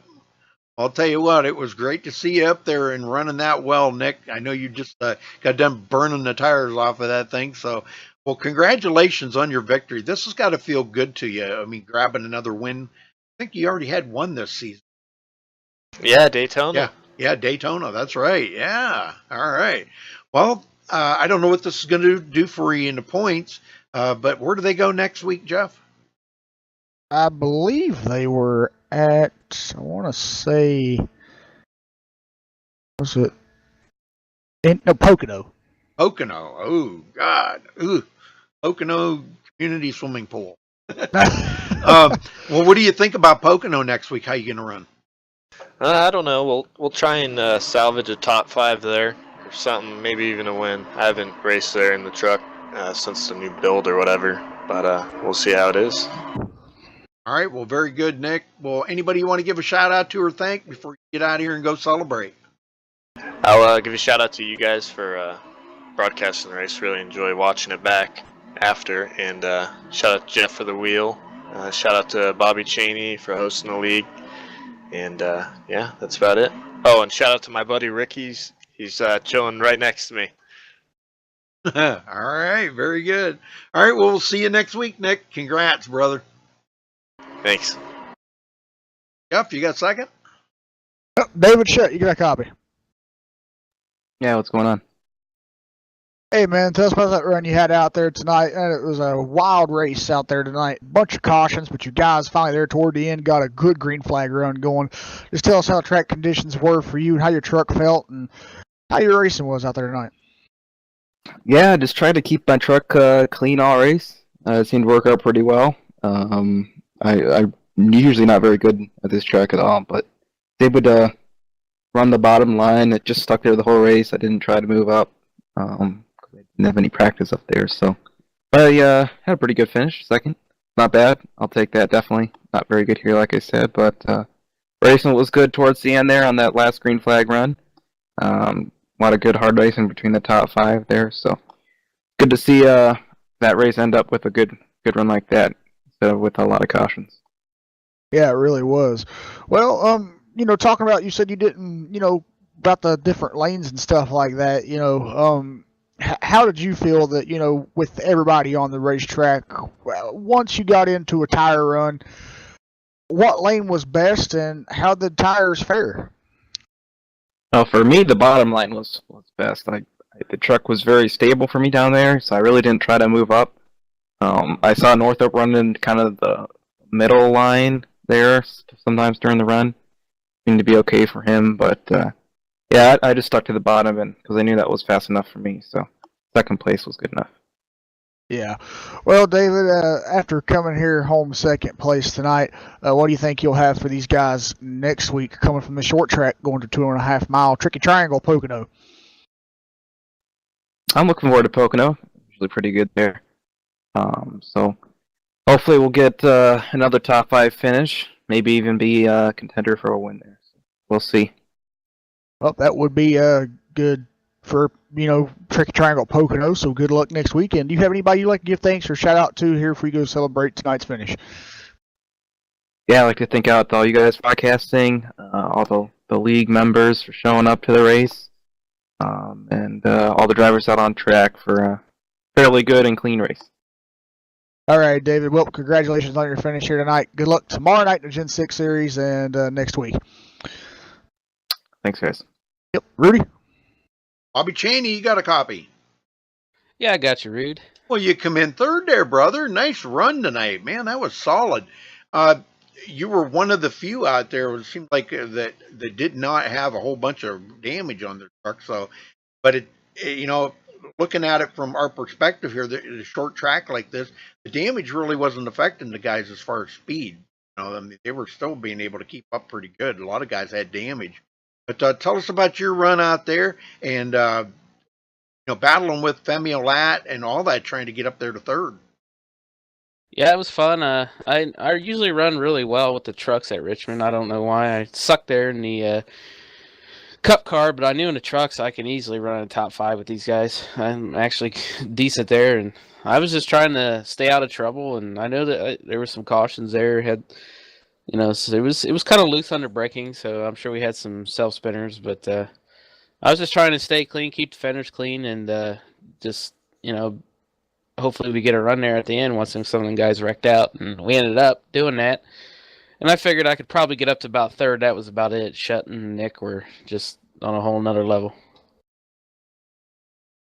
I'll tell you what, it was great to see you up there and running that well, Nick. I know you just got done burning the tires off of that thing. So, well, congratulations on your victory. This has got to feel good to you. I mean, grabbing another win. I think you already had one this season. Yeah, Daytona. Yeah, Daytona. That's right. Yeah. All right. Well, I don't know what this is going to do for you in the points, but where do they go next week, Jeff? I believe they were at, I want to say, was it? Pocono. Pocono. Oh, God. Ooh. Pocono Community Swimming Pool. Well, what do you think about Pocono next week? How you going to run? I don't know. We'll try and salvage a top 5 there or something, maybe even a win. I haven't raced there in the truck since the new build or whatever, but we'll see how it is. All right. Well, very good, Nick. Well, anybody you want to give a shout out to or thank before you get out of here and go celebrate? I'll give a shout out to you guys for broadcasting the race. Really enjoy watching it back after. And shout out to Jeff for the wheel. Shout out to Bobby Cheney for hosting the league. And yeah, that's about it. Oh, and shout out to my buddy Ricky. He's chilling right next to me. All right. Very good. All right. Well, we'll see you next week, Nick. Congrats, brother. Thanks. Jeff, you got a second? Oh, David Shutt, you got a copy. Yeah, what's going on? Hey man, tell us about that run you had out there tonight. It was a wild race out there tonight. Bunch of cautions, but you guys finally there toward the end got a good green flag run going. Just tell us how track conditions were for you and how your truck felt and how your racing was out there tonight. Yeah, just tried to keep my truck clean all race. It seemed to work out pretty well. I'm usually not very good at this track at all, but they would run the bottom line. It just stuck there the whole race. I didn't try to move up. I didn't have any practice up there, so. But I had a pretty good finish, second. Not bad. I'll take that, definitely. Not very good here, like I said, but racing was good towards the end there on that last green flag run. A lot of good hard racing between the top 5 there, so good to see that race end up with a good run like that instead of with a lot of cautions. Yeah, it really was. Well, talking about, you said you didn't, about the different lanes and stuff like that, how did you feel that, with everybody on the racetrack, once you got into a tire run, what lane was best and how did tires fare? Well, for me, the bottom line was best. The truck was very stable for me down there, so I really didn't try to move up. I saw Northrop running kind of the middle line there sometimes during the run. Seemed to be okay for him, but yeah, I just stuck to the bottom because I knew that was fast enough for me. So second place was good enough. Yeah. Well, David, after coming here home second place tonight, what do you think you'll have for these guys next week coming from the short track going to 2.5 mile Tricky Triangle Pocono? I'm looking forward to Pocono. Usually pretty good there. So hopefully we'll get another top 5 finish. Maybe even be a contender for a win there. So we'll see. Well, that would be good for, Tricky Triangle Pocono, so good luck next weekend. Do you have anybody you'd like to give thanks or shout out to here if we go celebrate tonight's finish? Yeah, I'd like to thank out all you guys broadcasting, all the league members for showing up to the race, and all the drivers out on track for a fairly good and clean race. All right, David. Well, congratulations on your finish here tonight. Good luck tomorrow night in the Gen 6 Series and next week. Thanks, guys. Yep. Rudy? Bobby Cheney, you got a copy? Yeah, I got you, Rude. Well, you come in third there, brother. Nice run tonight, man. That was solid. You were one of the few out there. It seemed like that did not have a whole bunch of damage on their truck. So, but looking at it from our perspective here, the short track like this, the damage really wasn't affecting the guys as far as speed. I mean, they were still being able to keep up pretty good. A lot of guys had damage. But tell us about your run out there and, battling with Femi Olat and all that, trying to get up there to third. Yeah, it was fun. I usually run really well with the trucks at Richmond. I don't know why. I suck there in the cup car, but I knew in the trucks I can easily run in top 5 with these guys. I'm actually decent there, and I was just trying to stay out of trouble, and I know that there were some cautions there. So it was kind of loose under braking, so I'm sure we had some self spinners, but I was just trying to stay clean, keep the fenders clean, and just hopefully we get a run there at the end once some of them guys wrecked out, and we ended up doing that. And I figured I could probably get up to about third. That was about it. Shutt and Nick were just on a whole nother level.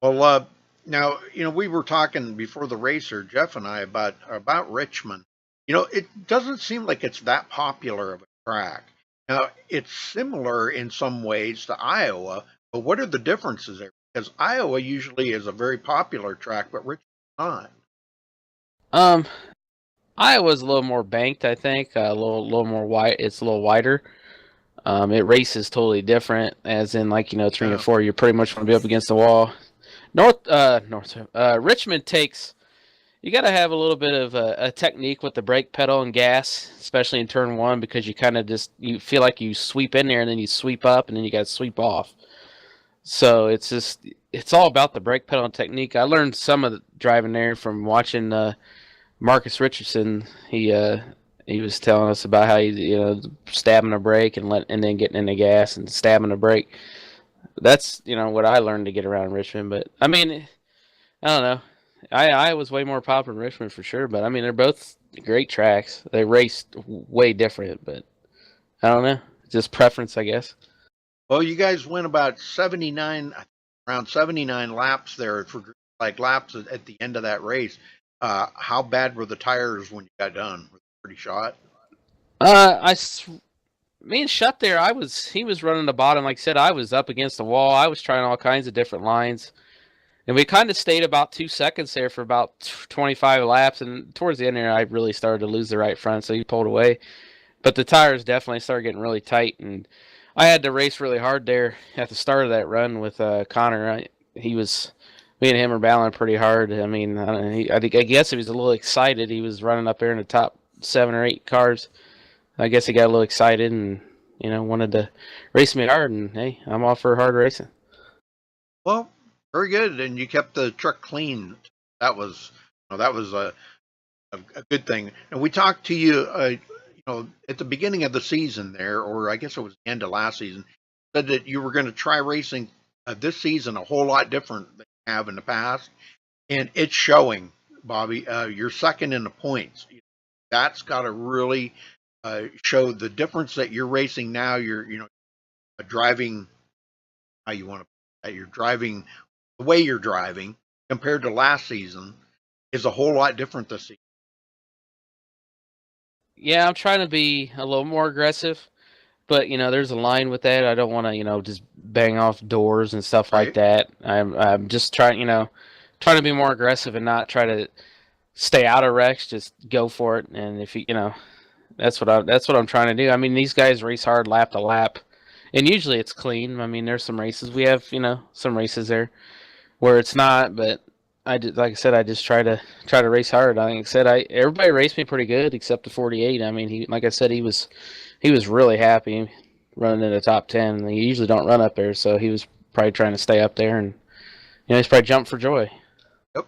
Well, now we were talking before the racer, Jeff and I, about Richmond. It doesn't seem like it's that popular of a track. Now, it's similar in some ways to Iowa, but what are the differences there? Because Iowa usually is a very popular track, but Richmond's not. Iowa's a little more banked, I think. A little more wide. It's a little wider. It races totally different, as in 3 and 4. You pretty much want to be up against the wall. Richmond takes. You got to have a little bit of a technique with the brake pedal and gas, especially in turn 1, because you kind of you feel like you sweep in there and then you sweep up and then you got to sweep off. So it's all about the brake pedal and technique. I learned some of the driving there from watching Marcus Richardson. He was telling us about how he stabbing a brake and then getting in the gas and stabbing a brake. That's what I learned to get around Richmond. But I mean, I don't know. I was way more popular in Richmond for sure, but I mean they're both great tracks. They raced way different, but I don't know, just preference, I guess. Well, you guys went about around 79 laps there for like laps at the end of that race. How bad were the tires when you got done? Were they pretty shot? Me and Shut there, he was running the bottom. Like I said, I was up against the wall. I was trying all kinds of different lines. And we kind of stayed about 2 seconds there for about 25 laps. And towards the end there, I really started to lose the right front, so he pulled away. But the tires definitely started getting really tight. And I had to race really hard there at the start of that run with Connor. Me and him were battling pretty hard. I mean, I guess he was a little excited. He was running up there in the top 7 or 8 cars. I guess he got a little excited and, wanted to race me hard. And, hey, I'm all for hard racing. Well, very good. And you kept the truck clean. That was a good thing. And we talked to you, at the beginning of the season there, or I guess it was the end of last season, said that you were going to try racing this season a whole lot different than you have in the past. And it's showing, Bobby. You're second in the points. That's got to really show the difference that you're racing now. You're, driving how you want to. You're driving the way you're driving compared to last season is a whole lot different this season. Yeah, I'm trying to be a little more aggressive, but there's a line with that. I don't want to, just bang off doors and stuff like that. I'm just trying to be more aggressive and not try to stay out of wrecks. Just go for it, and if that's what I'm trying to do. I mean, these guys race hard lap to lap, and usually it's clean. I mean, there's some races we have, some races there where it's not, but like I said, I just try to race hard. Like I said, everybody raced me pretty good except the 48. I mean, like I said, he was really happy running in the top 10. He usually don't run up there, so he was probably trying to stay up there, and he's probably jumped for joy. Yep.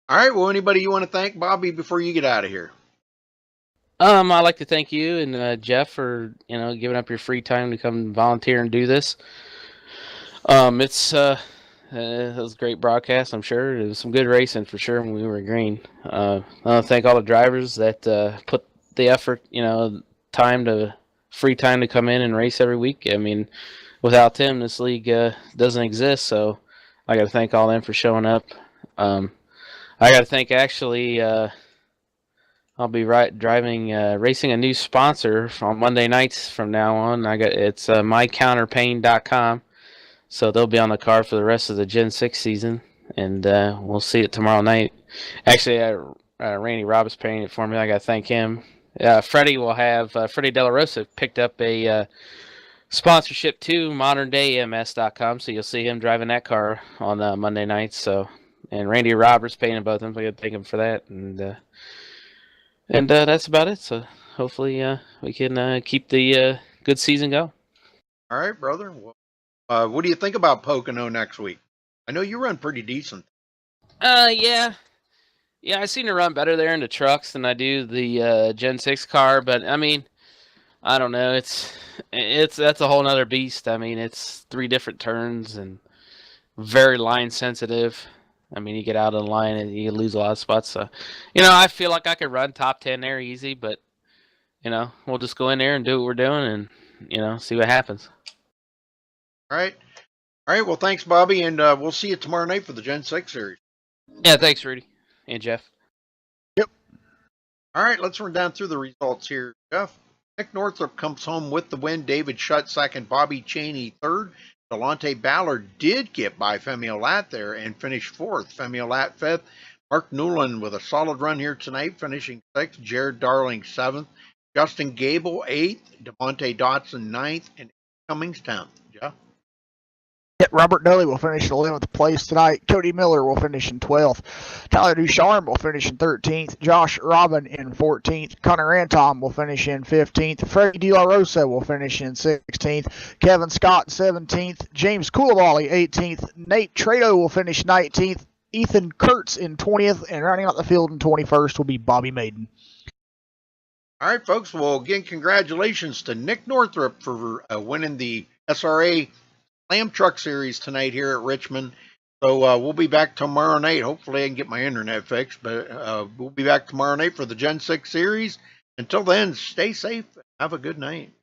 All right. Well, anybody you want to thank, Bobby, before you get out of here? I'd like to thank you and Jeff for giving up your free time to come volunteer and do this. It was a great broadcast, I'm sure. It was some good racing for sure when we were green. I want to thank all the drivers that put the effort, free time to come in and race every week. I mean, without them, this league doesn't exist. So I got to thank all them for showing up. I got to thank I'll be racing a new sponsor on Monday nights from now on. It's mycounterpain.com. So they'll be on the car for the rest of the Gen 6 season, and we'll see it tomorrow night. Actually, Randy Roberts painting it for me. I got to thank him. Freddie Freddie De La Rosa picked up a sponsorship to moderndayms.com, so you'll see him driving that car on Monday nights. And Randy Roberts painted both of them, so I got to thank him for that. And that's about it. So hopefully we can keep the good season going. All right, brother. Well, what do you think about Pocono next week? I know you run pretty decent. Yeah, I seem to run better there in the trucks than I do the Gen 6 car. But I mean, I don't know. That's a whole nother beast. I mean, it's 3 different turns and very line sensitive. I mean, you get out of the line and you lose a lot of spots. So, I feel like I could run top 10 there easy. But we'll just go in there and do what we're doing and see what happens. All right. Well, thanks, Bobby, and we'll see you tomorrow night for the Gen 6 series. Yeah, thanks, Rudy and Jeff. Yep. All right, let's run down through the results here, Jeff. Nick Northrup comes home with the win. David Shutt second. Bobby Cheney third. Delonte Ballard did get by Femi Olat there and finished fourth. Femi Olat fifth. Mark Newland with a solid run here tonight, finishing sixth. Jared Darling seventh. Justin Gable eighth. Devontae Dotson ninth. And Cummings 10th. Jeff? Robert Dudley will finish in 11th place tonight. Cody Miller will finish in 12th. Tyler Ducharme will finish in 13th. Josh Robin in 14th. Connor Anton will finish in 15th. Freddie De La Rosa will finish in 16th. Kevin Scott 17th. James Coulibaly 18th. Nate Trado will finish 19th. Ethan Kurtz in 20th. And rounding out the field in 21st will be Bobby Maiden. All right, folks. Well, again, congratulations to Nick Northrup for winning the SRA Slam Truck Series tonight here at Richmond. So we'll be back tomorrow night. Hopefully I can get my internet fixed, but we'll be back tomorrow night for the Gen 6 Series. Until then, stay safe. Have a good night.